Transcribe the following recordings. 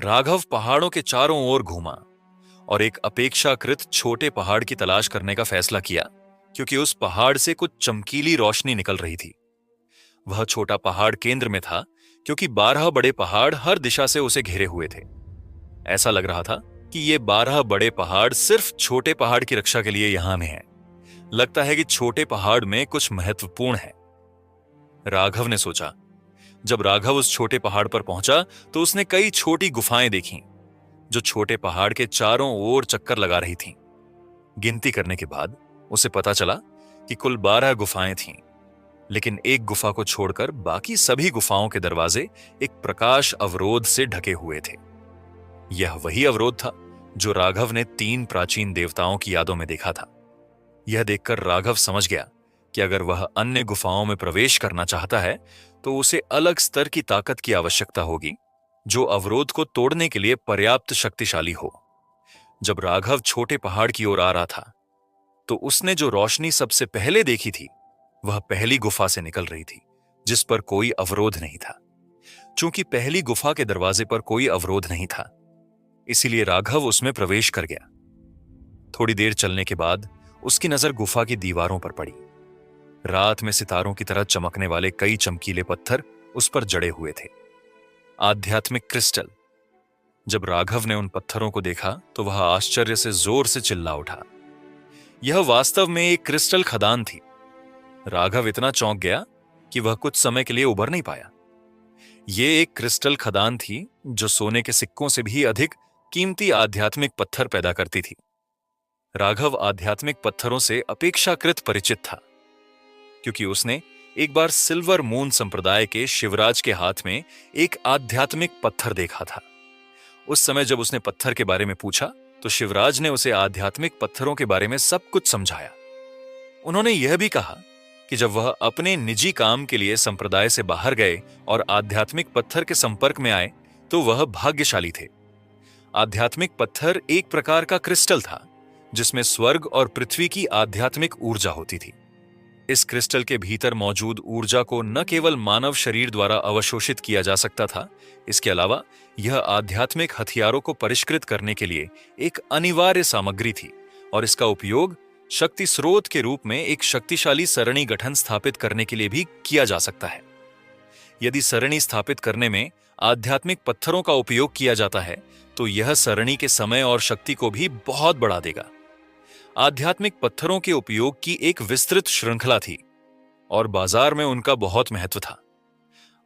राघव पहाड़ों के चारों ओर घूमा और एक अपेक्षाकृत छोटे पहाड़ की तलाश करने का फैसला किया, क्योंकि उस पहाड़ से कुछ चमकीली रोशनी निकल रही थी। वह छोटा पहाड़ केंद्र में था, क्योंकि 12 बड़े पहाड़ हर दिशा से उसे घेरे हुए थे। ऐसा लग रहा था कि ये 12 बड़े पहाड़ सिर्फ छोटे पहाड़ की रक्षा के लिए यहां में हैं। लगता है कि छोटे पहाड़ में कुछ महत्वपूर्ण है, राघव ने सोचा। जब राघव उस छोटे पहाड़ पर पहुंचा तो उसने कई छोटी गुफाएं देखीं, जो छोटे पहाड़ के चारों ओर चक्कर लगा रही थीं। गिनती करने के बाद उसे पता चला कि कुल 12 गुफाएं थीं, लेकिन एक गुफा को छोड़कर बाकी सभी गुफाओं के दरवाजे एक प्रकाश अवरोध से ढके हुए थे। यह वही अवरोध था जो राघव ने 3 प्राचीन देवताओं की यादों में देखा था। यह देखकर राघव समझ गया कि अगर वह अन्य गुफाओं में प्रवेश करना चाहता है तो उसे अलग स्तर की ताकत की आवश्यकता होगी, जो अवरोध को तोड़ने के लिए पर्याप्त शक्तिशाली हो। जब राघव छोटे पहाड़ की ओर आ रहा था तो उसने जो रोशनी सबसे पहले देखी थी वह पहली गुफा से निकल रही थी, जिस पर कोई अवरोध नहीं था। चूंकि पहली गुफा के दरवाजे पर कोई अवरोध नहीं था, इसीलिए राघव उसमें प्रवेश कर गया। थोड़ी देर चलने के बाद उसकी नजर गुफा की दीवारों पर पड़ी। रात में सितारों की तरह चमकने वाले कई चमकीले पत्थर उस पर जड़े हुए थे। आध्यात्मिक क्रिस्टल। जब राघव ने उन पत्थरों को देखा तो वह आश्चर्य से जोर से चिल्ला उठा। यह वास्तव में एक क्रिस्टल खदान थी। राघव इतना चौंक गया कि वह कुछ समय के लिए उबर नहीं पाया। यह एक क्रिस्टल खदान थी जो सोने के सिक्कों से भी अधिक कीमती आध्यात्मिक पत्थर पैदा करती थी। राघव आध्यात्मिक पत्थरों से अपेक्षाकृत परिचित था, क्योंकि उसने एक बार सिल्वर मून संप्रदाय के शिवराज के हाथ में एक आध्यात्मिक पत्थर देखा था। उस समय जब उसने पत्थर के बारे में पूछा तो शिवराज ने उसे आध्यात्मिक पत्थरों के बारे में सब कुछ समझाया। उन्होंने यह भी कहा कि जब वह अपने निजी काम के लिए संप्रदाय से बाहर गए और आध्यात्मिक पत्थर के संपर्क में आए तो वह भाग्यशाली थे। आध्यात्मिक पत्थर एक प्रकार का क्रिस्टल था जिसमें स्वर्ग और पृथ्वी की आध्यात्मिक ऊर्जा होती थी। इस क्रिस्टल के भीतर मौजूद ऊर्जा को न केवल मानव शरीर द्वारा अवशोषित किया जा सकता था, इसके अलावा यह आध्यात्मिक हथियारों को परिष्कृत करने के लिए एक अनिवार्य सामग्री थी और इसका उपयोग शक्ति स्रोत के रूप में एक शक्तिशाली सरणी गठन स्थापित करने के लिए भी किया जा सकता है। यदि सरणी स्थापित करने में आध्यात्मिक पत्थरों का उपयोग किया जाता है तो यह सरणी के समय और शक्ति को भी बहुत बढ़ा देगा। आध्यात्मिक पत्थरों के उपयोग की एक विस्तृत श्रृंखला थी और बाजार में उनका बहुत महत्व था।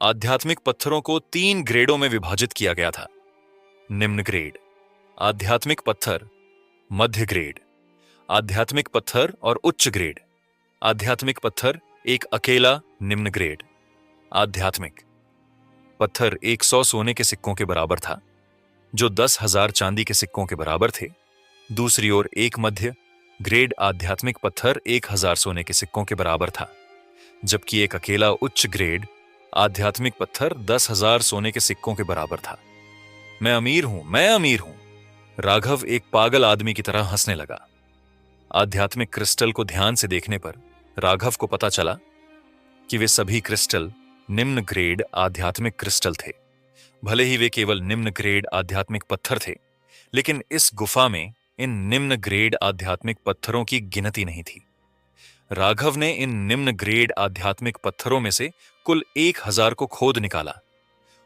आध्यात्मिक पत्थरों को 3 ग्रेडों में विभाजित किया गया था। निम्न ग्रेड आध्यात्मिक पत्थर, मध्य ग्रेड आध्यात्मिक पत्थर और उच्च ग्रेड आध्यात्मिक पत्थर एक अकेला निम्न ग्रेड। आध्यात्मिक पत्थर 100 सोने के सिक्कों के बराबर था, जो 10,000 चांदी के सिक्कों के बराबर थे। दूसरी ओर एक मध्य ग्रेड आध्यात्मिक पत्थर 1,000 सोने के सिक्कों के बराबर था, जबकि एक अकेला उच्च ग्रेड आध्यात्मिक पत्थर 10,000 सोने के सिक्कों के बराबर था। मैं अमीर हूं, मैं अमीर हूं। राघव एक पागल आदमी की तरह हंसने लगा। आध्यात्मिक क्रिस्टल को ध्यान से देखने पर राघव को पता चला कि वे सभी क्रिस्टल निम्न ग्रेड आध्यात्मिक क्रिस्टल थे। भले ही वे केवल निम्न ग्रेड आध्यात्मिक पत्थर थे, लेकिन इस गुफा में इन निम्न ग्रेड आध्यात्मिक पत्थरों की गिनती नहीं थी। राघव ने इन निम्न ग्रेड आध्यात्मिक पत्थरों में से कुल 1,000 को खोद निकाला।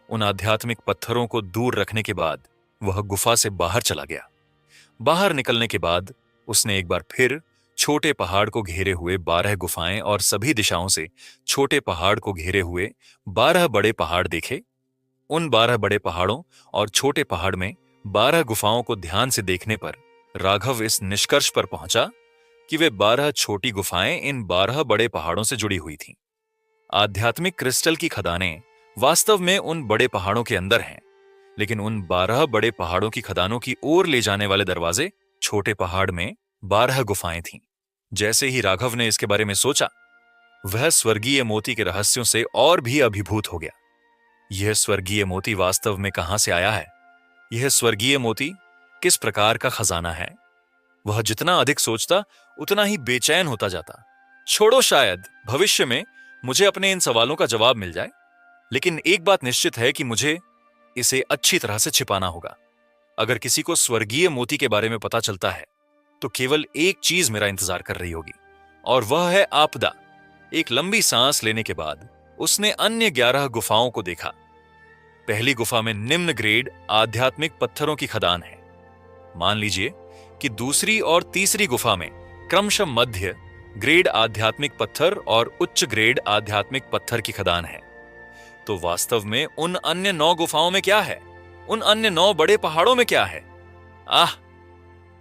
उन आध्यात्मिक पत्थरों को दूर रखने के बाद वह गुफा से बाहर चला गया। बाहर निकलने के बाद उसने एक बार फिर छोटे पहाड़ को घेरे हुए 12 गुफाएं और सभी दिशाओं से छोटे पहाड़ को घेरे हुए 12 बड़े पहाड़ देखे। उन 12 बड़े पहाड़ों और छोटे पहाड़ में 12 गुफाओं को ध्यान से देखने पर राघव इस निष्कर्ष पर पहुंचा कि वे 12 छोटी गुफाएं इन 12 बड़े पहाड़ों से जुड़ी हुई थीं। आध्यात्मिक क्रिस्टल की खदानें वास्तव में उन बड़े पहाड़ों के अंदर हैं, लेकिन उन 12 बड़े पहाड़ों की खदानों की ओर ले जाने वाले दरवाजे छोटे पहाड़ में 12 गुफाएं थीं। जैसे ही राघव ने इसके बारे में सोचा, वह स्वर्गीय मोती के रहस्यों से और भी अभिभूत हो गया। यह स्वर्गीय मोती वास्तव में कहां से आया है? यह स्वर्गीय मोती किस प्रकार का खजाना है? वह जितना अधिक सोचता उतना ही बेचैन होता जाता। छोड़ो, शायद भविष्य में मुझे अपने इन सवालों का जवाब मिल जाए, लेकिन एक बात निश्चित है कि मुझे इसे अच्छी तरह से छिपाना होगा। अगर किसी को स्वर्गीय मोती के बारे में पता चलता है तो केवल एक चीज मेरा इंतजार कर रही होगी, और वह है आपदा। एक लंबी सांस लेने के बाद उसने अन्य 11 गुफाओं को देखा। पहली गुफा में निम्न ग्रेड आध्यात्मिक पत्थरों की खदान है। मान लीजिए कि दूसरी और तीसरी गुफा में क्रमशः मध्य ग्रेड आध्यात्मिक पत्थर और उच्च ग्रेड आध्यात्मिक पत्थर की खदान है। तो वास्तव में उन अन्य 9 गुफाओं में क्या है? उन अन्य 9 बड़े पहाड़ों में क्या है?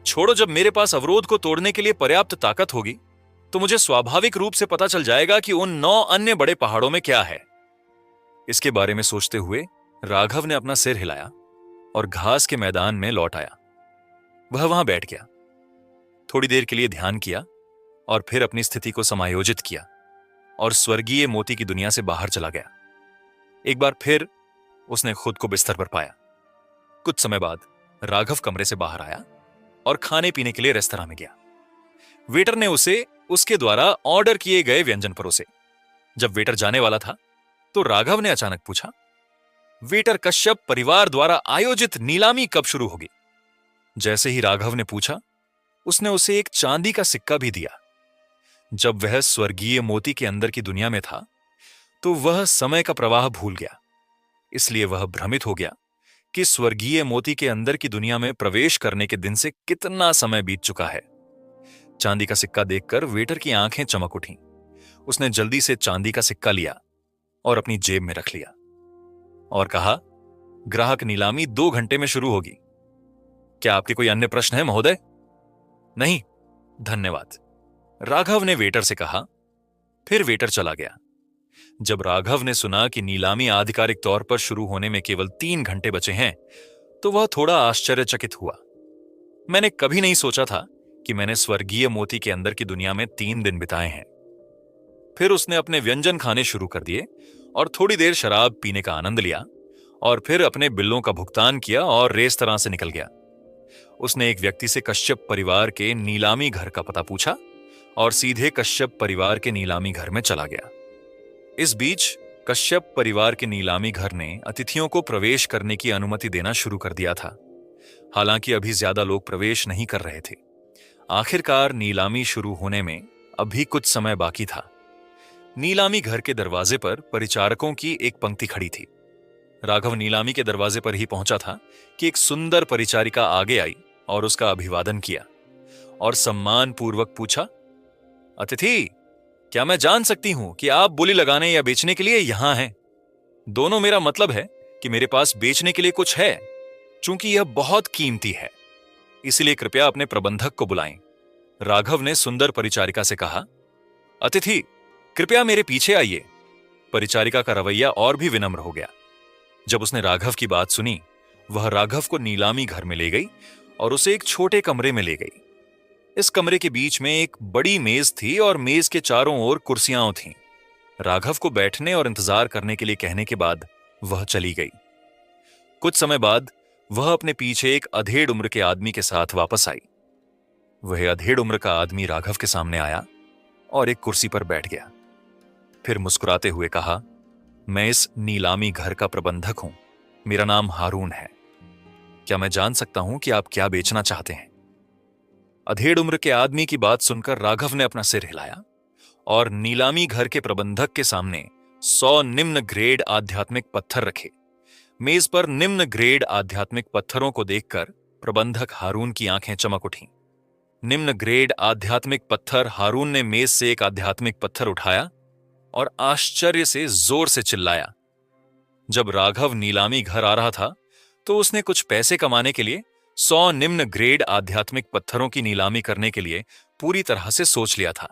छोड़ो, जब मेरे पास अवरोध को तोड़ने के लिए पर्याप्त ताकत होगी तो मुझे स्वाभाविक रूप से पता चल जाएगा कि उन 9 अन्य बड़े पहाड़ों में क्या है। इसके बारे में सोचते हुए राघव ने अपना सिर हिलाया और घास के मैदान में लौट आया। वह वहां बैठ गया, थोड़ी देर के लिए ध्यान किया और फिर अपनी स्थिति को समायोजित किया और स्वर्गीय मोती की दुनिया से बाहर चला गया। एक बार फिर उसने खुद को बिस्तर पर पाया। कुछ समय बाद राघव कमरे से बाहर आया और खाने पीने के लिए रेस्तरां में गया। वेटर ने उसे उसके द्वारा ऑर्डर किए गए व्यंजन परोसे। जब वेटर जाने वाला था तो राघव ने अचानक पूछा, वेटर कश्यप परिवार द्वारा आयोजित नीलामी कब शुरू होगी? जैसे ही राघव ने पूछा, उसने उसे एक चांदी का सिक्का भी दिया। जब वह स्वर्गीय मोती के अंदर की दुनिया में था तो वह समय का प्रवाह भूल गया। इसलिए वह भ्रमित हो गया कि स्वर्गीय मोती के अंदर की दुनिया में प्रवेश करने के दिन से कितना समय बीत चुका है। चांदी का सिक्का देखकर वेटर की आंखें चमक उठीं। उसने जल्दी से चांदी का सिक्का लिया और अपनी जेब में रख लिया और कहा, ग्राहक नीलामी 2 घंटे में शुरू होगी। क्या आपके कोई अन्य प्रश्न है महोदय? नहीं, धन्यवाद, राघव ने वेटर से कहा। फिर वेटर चला गया। जब राघव ने सुना कि नीलामी आधिकारिक तौर पर शुरू होने में केवल 3 घंटे बचे हैं तो वह थोड़ा आश्चर्यचकित हुआ। मैंने कभी नहीं सोचा था कि मैंने स्वर्गीय मोती के अंदर की दुनिया में 3 दिन बिताए हैं। फिर उसने अपने व्यंजन खाने शुरू कर दिए और थोड़ी देर शराब पीने का आनंद लिया और फिर अपने बिलों का भुगतान किया और रेस्तरां से निकल गया। उसने एक व्यक्ति से कश्यप परिवार के नीलामी घर का पता पूछा और सीधे कश्यप परिवार के नीलामी घर में चला गया। इस बीच कश्यप परिवार के नीलामी घर ने अतिथियों को प्रवेश करने की अनुमति देना शुरू कर दिया था। हालांकि अभी ज्यादा लोग प्रवेश नहीं कर रहे थे। आखिरकार नीलामी शुरू होने में अभी कुछ समय बाकी था। नीलामी घर के दरवाजे पर परिचारकों की एक पंक्ति खड़ी थी। राघव नीलामी के दरवाजे पर ही पहुंचा था कि एक सुंदर परिचारिका आगे आई और उसका अभिवादन किया और सम्मान पूर्वक पूछा, अतिथि, क्या मैं जान सकती हूं कि आप बोली लगाने या बेचने के लिए यहां हैं? दोनों मेरा मतलब है कि मेरे पास बेचने के लिए कुछ है, चूंकि यह बहुत कीमती है, इसलिए कृपया अपने प्रबंधक को बुलाएं। राघव ने सुंदर परिचारिका से कहा। अतिथि, कृपया मेरे पीछे आइए। परिचारिका का रवैया और भी विनम्र हो गया। जब उसने राघव की बात सुनी, वह राघव को नीलामी घर में ले गई और उसे एक छोटे कमरे में ले गई। इस कमरे के बीच में एक बड़ी मेज थी और मेज के चारों ओर कुर्सियां थीं। राघव को बैठने और इंतजार करने के लिए कहने के बाद वह चली गई। कुछ समय बाद वह अपने पीछे एक अधेड़ उम्र के आदमी के साथ वापस आई। वह अधेड़ उम्र का आदमी राघव के सामने आया और एक कुर्सी पर बैठ गया। फिर मुस्कुराते हुए कहा, मैं इस नीलामी घर का प्रबंधक हूं। मेरा नाम हारून है। क्या मैं जान सकता हूं कि आप क्या बेचना चाहते हैं? अधेड़ उम्र के आदमी की बात सुनकर राघव ने अपना सिर हिलाया और नीलामी घर के प्रबंधक के सामने 100 निम्न ग्रेड आध्यात्मिक पत्थर रखे। मेज पर निम्न ग्रेड आध्यात्मिक पत्थरों को देखकर प्रबंधक हारून की आंखें चमक उठीं। निम्न ग्रेड आध्यात्मिक पत्थर हारून ने मेज से एक आध्यात्मिक पत्थर उठाया और आश्चर्य से जोर से चिल्लाया। जब राघव नीलामी घर आ रहा था तो उसने कुछ पैसे कमाने के लिए 100 निम्न ग्रेड आध्यात्मिक पत्थरों की नीलामी करने के लिए पूरी तरह से सोच लिया था।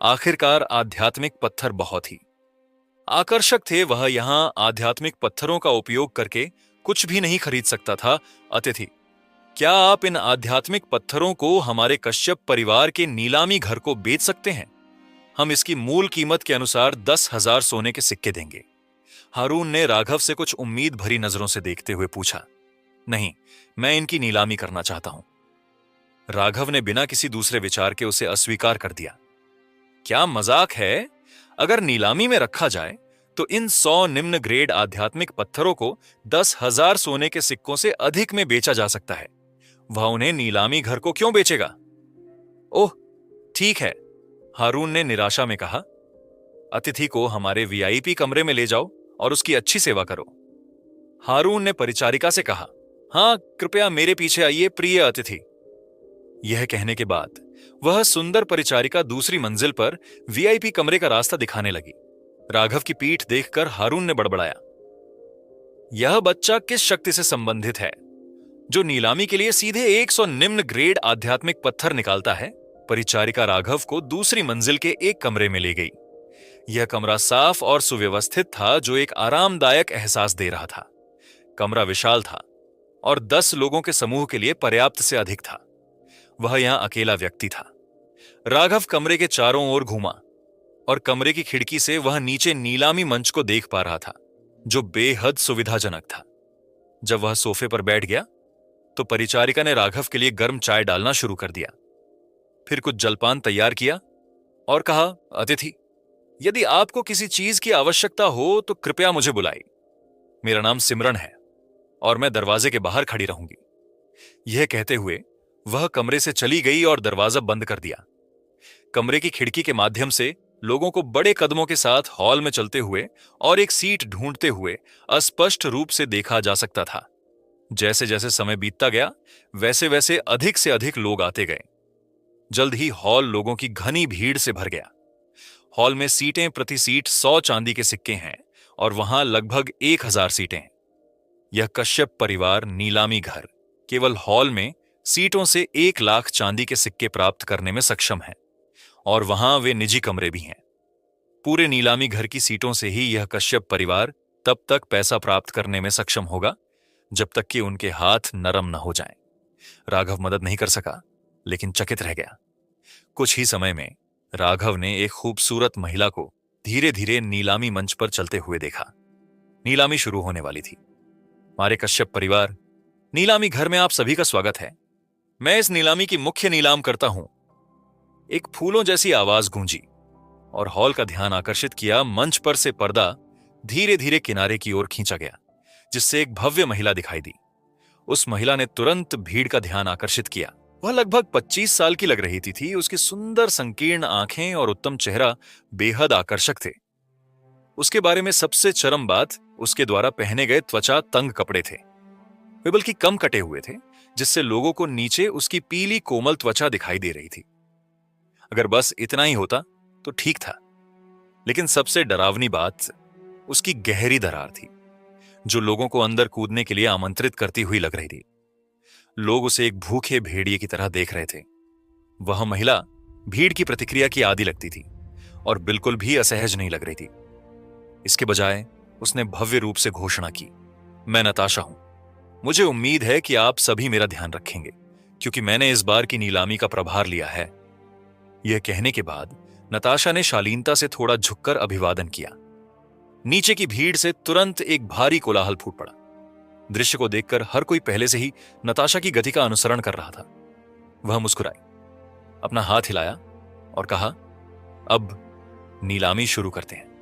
आखिरकार आध्यात्मिक पत्थर बहुत ही आकर्षक थे। वह यहां आध्यात्मिक पत्थरों का उपयोग करके कुछ भी नहीं खरीद सकता था। अतिथि, क्या आप इन आध्यात्मिक पत्थरों को हमारे कश्यप परिवार के नीलामी घर को बेच सकते हैं? हम इसकी मूल कीमत के अनुसार 10,000 सोने के सिक्के देंगे। हारून ने राघव से कुछ उम्मीद भरी नजरों से देखते हुए पूछा। नहीं, मैं इनकी नीलामी करना चाहता हूं। राघव ने बिना किसी दूसरे विचार के उसे अस्वीकार कर दिया। क्या मजाक है? अगर नीलामी में रखा जाए तो इन 100 निम्न ग्रेड आध्यात्मिक पत्थरों को 10,000 सोने के सिक्कों से अधिक में बेचा जा सकता है। वह उन्हें नीलामी घर को क्यों बेचेगा? ओह, ठीक है, हारून ने निराशा में कहा। अतिथि को हमारे वीआईपी कमरे में ले जाओ और उसकी अच्छी सेवा करो। हारून ने परिचारिका से कहा, हाँ, कृपया मेरे पीछे आइए प्रिय अतिथि। यह कहने के बाद वह सुंदर परिचारिका दूसरी मंजिल पर वीआईपी कमरे का रास्ता दिखाने लगी। राघव की पीठ देखकर हारून ने बड़बड़ाया, यह बच्चा किस शक्ति से संबंधित है जो नीलामी के लिए सीधे 100 निम्न ग्रेड आध्यात्मिक पत्थर निकालता है? परिचारिका राघव को दूसरी मंजिल के एक कमरे में ले गई। यह कमरा साफ और सुव्यवस्थित था, जो एक आरामदायक एहसास दे रहा था। कमरा विशाल था और 10 लोगों के समूह के लिए पर्याप्त से अधिक था। वह यहां अकेला व्यक्ति था। राघव कमरे के चारों ओर घूमा और कमरे की खिड़की से वह नीचे नीलामी मंच को देख पा रहा था, जो बेहद सुविधाजनक था। जब वह सोफे पर बैठ गया तो परिचारिका ने राघव के लिए गर्म चाय डालना शुरू कर दिया। फिर कुछ जलपान तैयार किया और कहा, अतिथि, यदि आपको किसी चीज की आवश्यकता हो तो कृपया मुझे बुलाइए। मेरा नाम सिमरन है और मैं दरवाजे के बाहर खड़ी रहूंगी। यह कहते हुए वह कमरे से चली गई और दरवाजा बंद कर दिया। कमरे की खिड़की के माध्यम से लोगों को बड़े कदमों के साथ हॉल में चलते हुए और एक सीट ढूंढते हुए अस्पष्ट रूप से देखा जा सकता था। जैसे जैसे समय बीतता गया, वैसे वैसे अधिक से अधिक लोग आते गए। जल्द ही हॉल लोगों की घनी भीड़ से भर गया। हॉल में सीटें प्रति सीट 100 चांदी के सिक्के हैं और वहां लगभग 1000 सीटें हैं। यह कश्यप परिवार नीलामी घर केवल हॉल में सीटों से 1 लाख चांदी के सिक्के प्राप्त करने में सक्षम है, और वहां वे निजी कमरे भी हैं। पूरे नीलामी घर की सीटों से ही यह कश्यप परिवार तब तक पैसा प्राप्त करने में सक्षम होगा जब तक कि उनके हाथ नरम न हो जाएं। राघव मदद नहीं कर सका, लेकिन चकित रह गया। कुछ ही समय में राघव ने एक खूबसूरत महिला को धीरे धीरे नीलामी मंच पर चलते हुए देखा। नीलामी शुरू होने वाली थी। हमारे कश्यप परिवार, नीलामी घर में आप सभी का स्वागत है। मैं इस नीलामी की मुख्य नीलाम करता हूं। एक फूलों जैसी आवाज गूंजी और हॉल का ध्यान आकर्षित किया। मंच पर से पर्दा धीरे धीरे किनारे की ओर खींचा गया, जिससे एक भव्य महिला दिखाई दी। उस महिला ने तुरंत भीड़ का ध्यान आकर्षित किया। वह लगभग 25 साल की लग रही थी। उसकी सुंदर संकीर्ण आंखें और उत्तम चेहरा बेहद आकर्षक थे। उसके बारे में सबसे चरम बात उसके द्वारा पहने गए त्वचा तंग कपड़े थे। वे बल्कि कम कटे हुए थे, जिससे लोगों को नीचे उसकी पीली कोमल त्वचा दिखाई दे रही थी। अगर बस इतना ही होता तो ठीक था, लेकिन सबसे डरावनी बात उसकी गहरी दरार थी, जो लोगों को अंदर कूदने के लिए आमंत्रित करती हुई लग रही थी। लोग उसे एक भूखे भेड़िए की तरह देख रहे थे। वह महिला भीड़ की प्रतिक्रिया की आदी लगती थी और बिल्कुल भी असहज नहीं लग रही थी। इसके बजाय उसने भव्य रूप से घोषणा की, मैं नताशा हूं। मुझे उम्मीद है कि आप सभी मेरा ध्यान रखेंगे, क्योंकि मैंने इस बार की नीलामी का प्रभार लिया है। यह कहने के बाद नताशा ने शालीनता से थोड़ा झुककर अभिवादन किया। नीचे की भीड़ से तुरंत एक भारी कोलाहल फूट पड़ा। दृश्य को देखकर हर कोई पहले से ही नताशा की गति का अनुसरण कर रहा था। वह मुस्कुराई, अपना हाथ हिलाया और कहा, अब नीलामी शुरू करते हैं।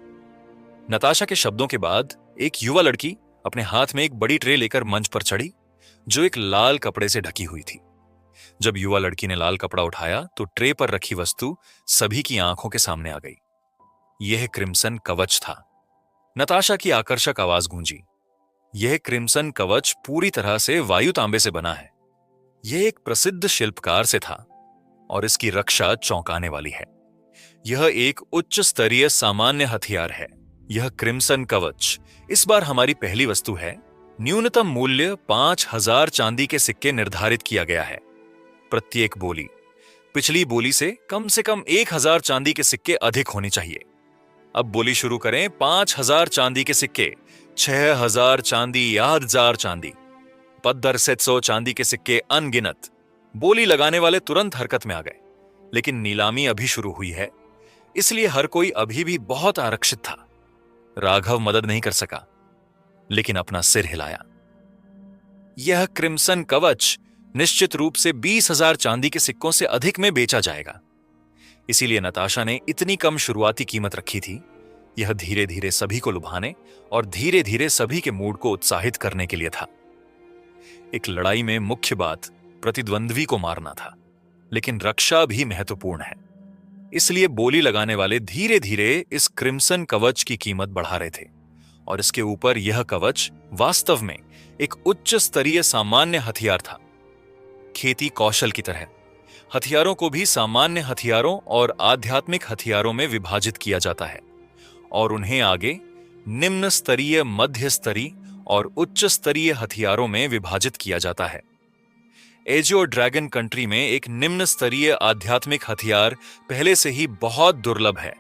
नताशा के शब्दों के बाद एक युवा लड़की अपने हाथ में एक बड़ी ट्रे लेकर मंच पर चढ़ी, जो एक लाल कपड़े से ढकी हुई थी। जब युवा लड़की ने लाल कपड़ा उठाया तो ट्रे पर रखी वस्तु सभी की आंखों के सामने आ गई। यह क्रिम्सन कवच था। नताशा की आकर्षक आवाज गूंजी, यह क्रिम्सन कवच पूरी तरह से वायु तांबे से बना है। यह एक प्रसिद्ध शिल्पकार से था और इसकी रक्षा चौंकाने वाली है। यह एक उच्च स्तरीय सामान्य हथियार है। यह क्रिम्सन कवच इस बार हमारी पहली वस्तु है। न्यूनतम मूल्य 5000 चांदी के सिक्के निर्धारित किया गया है। प्रत्येक बोली पिछली बोली से कम 1000 चांदी के सिक्के अधिक होनी चाहिए। अब बोली शुरू करें। 5000 चांदी के सिक्के, 6000 चांदी, 1000 चांदी, पद्दर 700 चांदी के सिक्के अनगिनत। बोली लगाने वाले तुरंत हरकत में आ गए, लेकिन नीलामी अभी शुरू हुई है, इसलिए हर कोई अभी भी बहुत आरक्षित था। राघव मदद नहीं कर सका, लेकिन अपना सिर हिलाया। यह क्रिम्सन कवच निश्चित रूप से 20,000 चांदी के सिक्कों से अधिक में बेचा जाएगा। इसीलिए नताशा ने इतनी कम शुरुआती कीमत रखी थी, यह धीरे धीरे सभी को लुभाने और धीरे धीरे सभी के मूड को उत्साहित करने के लिए था। एक लड़ाई में मुख्य बात प्रतिद्वंद्वी को मारना था, लेकिन रक्षा भी महत्वपूर्ण है। इसलिए बोली लगाने वाले धीरे धीरे इस क्रिम्सन कवच की कीमत बढ़ा रहे थे, और इसके ऊपर यह कवच वास्तव में एक उच्च स्तरीय सामान्य हथियार था। खेती कौशल की तरह हथियारों को भी सामान्य हथियारों और आध्यात्मिक हथियारों में विभाजित किया जाता है, और उन्हें आगे निम्न स्तरीय, मध्य स्तरीय और उच्च स्तरीय हथियारों में विभाजित किया जाता है। एजियो ड्रैगन कंट्री में एक निम्न स्तरीय आध्यात्मिक हथियार पहले से ही बहुत दुर्लभ है।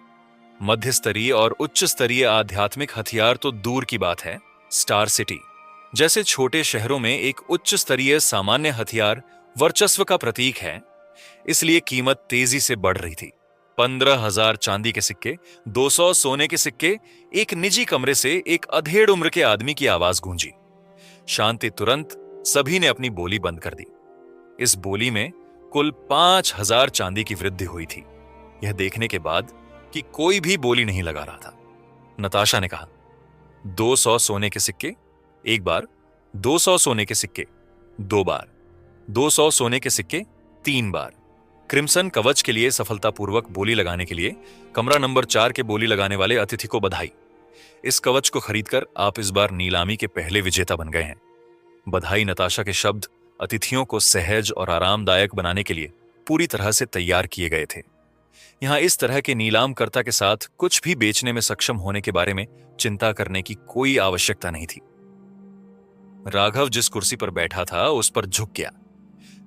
मध्य स्तरीय और उच्च स्तरीय आध्यात्मिक हथियार तो दूर की बात है। स्टार सिटी जैसे छोटे शहरों में एक उच्च स्तरीय सामान्य हथियार वर्चस्व का प्रतीक है, इसलिए कीमत तेजी से बढ़ रही थी। 15,000 चांदी के सिक्के, 200 सोने के सिक्के। एक निजी कमरे से एक अधेड़ उम्र के आदमी की आवाज गूंजी। शांति तुरंत सभी ने अपनी बोली बंद कर दी। इस बोली में कुल 5,000 चांदी की वृद्धि हुई थी, यह देखने के बाद कि कोई भी बोली नहीं लगा रहा था। नताशा ने कहा, 200 सोने के सिक्के एक बार, 200 सोने के सिक्के 2 बार, 200 सोने के सिक्के 3 बार। क्रिम्सन कवच के लिए सफलतापूर्वक बोली लगाने के लिए कमरा नंबर 4 के बोली लगाने वाले अतिथि को बधाई। इस कवच को खरीदकर आप इस बार नीलामी के पहले विजेता बन गए हैं। बधाई नताशा के शब्द अतिथियों को सहज और आरामदायक बनाने के लिए पूरी तरह से तैयार किए गए थे। यहां इस तरह के नीलामकर्ता के साथ कुछ भी बेचने में सक्षम होने के बारे में चिंता करने की कोई आवश्यकता नहीं थी। राघव जिस कुर्सी पर बैठा था उस पर झुक गया।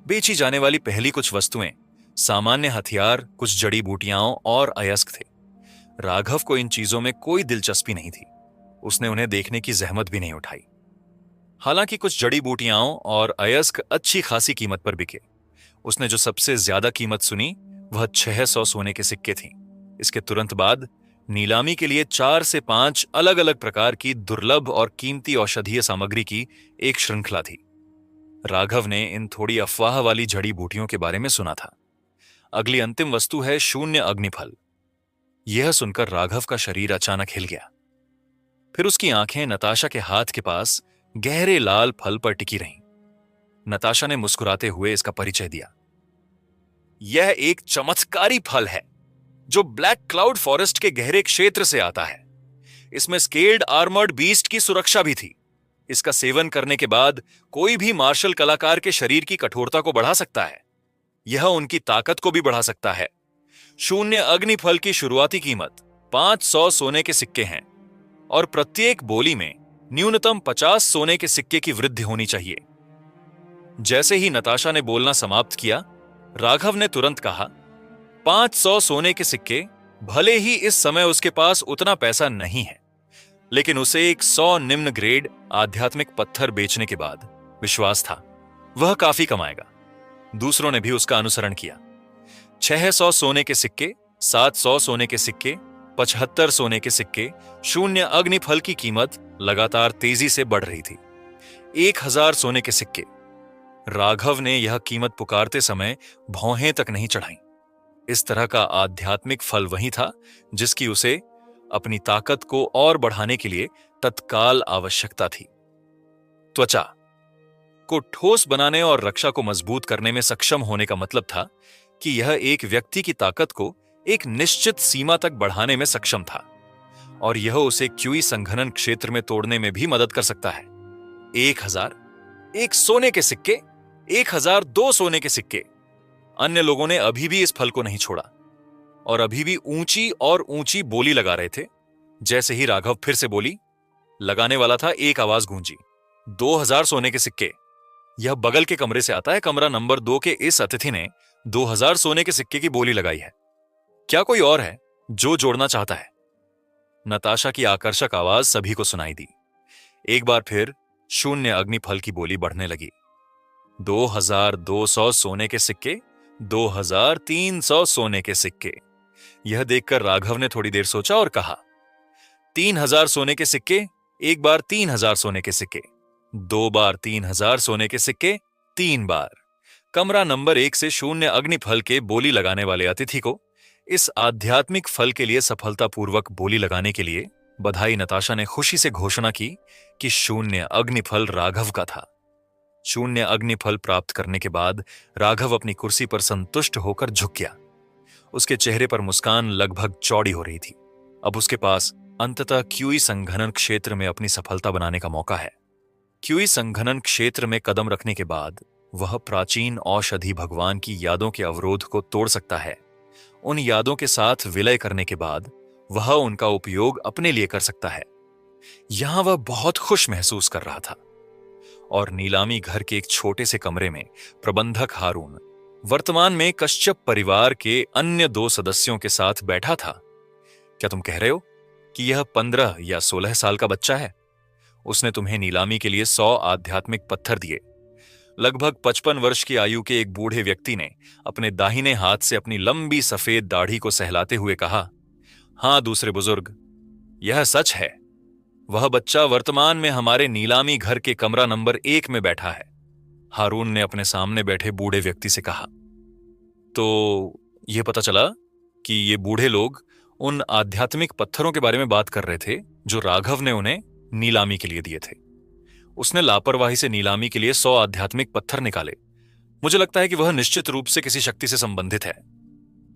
बेची जाने वाली पहली कुछ वस्तुएं सामान्य हथियार, कुछ जड़ी बूटियां और अयस्क थे। राघव को इन चीजों में कोई दिलचस्पी नहीं थी। उसने उन्हें देखने की जहमत भी नहीं उठाई। हालांकि कुछ जड़ी बूटियां और अयस्क अच्छी खासी कीमत पर बिके। उसने जो सबसे ज्यादा कीमत सुनी वह 600 सोने के सिक्के थीं। इसके तुरंत बाद नीलामी के लिए 4 से 5 अलग अलग प्रकार की दुर्लभ और कीमती औषधीय सामग्री की एक श्रृंखला थी। राघव ने इन थोड़ी अफवाह वाली जड़ी बूटियों के बारे में सुना था। अगली अंतिम वस्तु है शून्य अग्निफल। यह सुनकर राघव का शरीर अचानक हिल गया। फिर उसकी आंखें नताशा के हाथ के पास गहरे लाल फल पर टिकी रहीं। नताशा ने मुस्कुराते हुए इसका परिचय दिया। यह एक चमत्कारी फल है जो ब्लैक क्लाउड फॉरेस्ट के गहरे क्षेत्र से आता है। इसमें स्केल्ड आर्मर्ड बीस्ट की सुरक्षा भी थी। इसका सेवन करने के बाद कोई भी मार्शल कलाकार के शरीर की कठोरता को बढ़ा सकता है। यह उनकी ताकत को भी बढ़ा सकता है। शून्य अग्निफल की शुरुआती कीमत 500 सोने के सिक्के हैं और प्रत्येक बोली में न्यूनतम 50 सोने के सिक्के की वृद्धि होनी चाहिए। जैसे ही नताशा ने बोलना समाप्त किया, राघव ने तुरंत कहा, 500 सोने के सिक्के। भले ही इस समय उसके पास उतना पैसा नहीं है, लेकिन उसे एक 100 निम्न ग्रेड आध्यात्मिक पत्थर बेचने के बाद विश्वास था वह काफी कमाएगा। दूसरों ने भी उसका अनुसरण किया। 600 सोने के सिक्के, 700 सोने के सिक्के, 75 सोने के सिक्के। शून्य अग्निफल की कीमत लगातार तेजी से बढ़ रही थी। 1000 सोने के सिक्के। राघव ने यह कीमत पुकारते समय भौहें तक नहीं चढ़ाई। इस तरह का आध्यात्मिक फल वही था जिसकी उसे अपनी ताकत को और बढ़ाने के लिए तत्काल आवश्यकता थी। त्वचा को ठोस बनाने और रक्षा को मजबूत करने में सक्षम होने का मतलब था कि यह एक व्यक्ति की ताकत को एक निश्चित सीमा तक बढ़ाने में सक्षम था, और यह उसे क्यूई संघनन क्षेत्र में तोड़ने में भी मदद कर सकता है। 1000 एक सोने के सिक्के, 1000 2 सोने के सिक्के। अन्य लोगों ने अभी भी इस फल को नहीं छोड़ा और अभी भी ऊंची और ऊंची बोली लगा रहे थे। जैसे ही राघव फिर से बोली लगाने वाला था, एक आवाज गूंजी, 2000 सोने के सिक्के। यह बगल के कमरे से आता है। कमरा नंबर 2 के इस अतिथि ने 2000 सोने के सिक्के की बोली लगाई है। क्या कोई और है जो जोड़ना चाहता है? नताशा की आकर्षक आवाज सभी को सुनाई दी। एक बार फिर शून्य अग्निफल की बोली बढ़ने लगी। 2200 सोने के सिक्के, 2300 सोने के सिक्के। यह देखकर राघव ने थोड़ी देर सोचा और कहा, 3000 सोने के सिक्के, एक बार 3000 सोने के सिक्के, 2 बार 3000 सोने के सिक्के, 3 बार। कमरा नंबर 1 से शून्य अग्निफल के बोली लगाने वाले अतिथि को इस आध्यात्मिक फल के लिए सफलतापूर्वक बोली लगाने के लिए बधाई नताशा ने खुशी से घोषणा की कि शून्य अग्निफल राघव का था। शून्य अग्निफल प्राप्त करने के बाद राघव अपनी कुर्सी पर संतुष्ट होकर झुक गया। उसके चेहरे पर मुस्कान लगभग चौड़ी हो रही थी। अब उसके पास अंततः क्यूई संघनन क्षेत्र में अपनी सफलता बनाने का मौका है। क्यूई संघनन क्षेत्र में कदम रखने के बाद वह प्राचीन औषधि भगवान की यादों के अवरोध को तोड़ सकता है। उन यादों के साथ विलय करने के बाद वह उनका उपयोग अपने लिए कर सकता है। यहां वह बहुत खुश महसूस कर रहा था और नीलामी घर के एक छोटे से कमरे में प्रबंधक हारून वर्तमान में कश्यप परिवार के अन्य 2 सदस्यों के साथ बैठा था। क्या तुम कह रहे हो कि यह 15 या 16 साल का बच्चा है? उसने तुम्हें नीलामी के लिए 100 आध्यात्मिक पत्थर दिए। लगभग 55 वर्ष की आयु के एक बूढ़े व्यक्ति ने अपने दाहिने हाथ से अपनी लंबी सफेद दाढ़ी को सहलाते हुए कहा, हां दूसरे बुजुर्ग, यह सच है। वह बच्चा वर्तमान में हमारे नीलामी घर के कमरा नंबर 1 में बैठा है। हारून ने अपने सामने बैठे बूढ़े व्यक्ति से कहा। तो यह पता चला कि ये बूढ़े लोग उन आध्यात्मिक पत्थरों के बारे में बात कर रहे थे जो राघव ने उन्हें नीलामी के लिए दिए थे। उसने लापरवाही से नीलामी के लिए 100 आध्यात्मिक पत्थर निकाले। मुझे लगता है कि वह निश्चित रूप से किसी शक्ति से संबंधित है।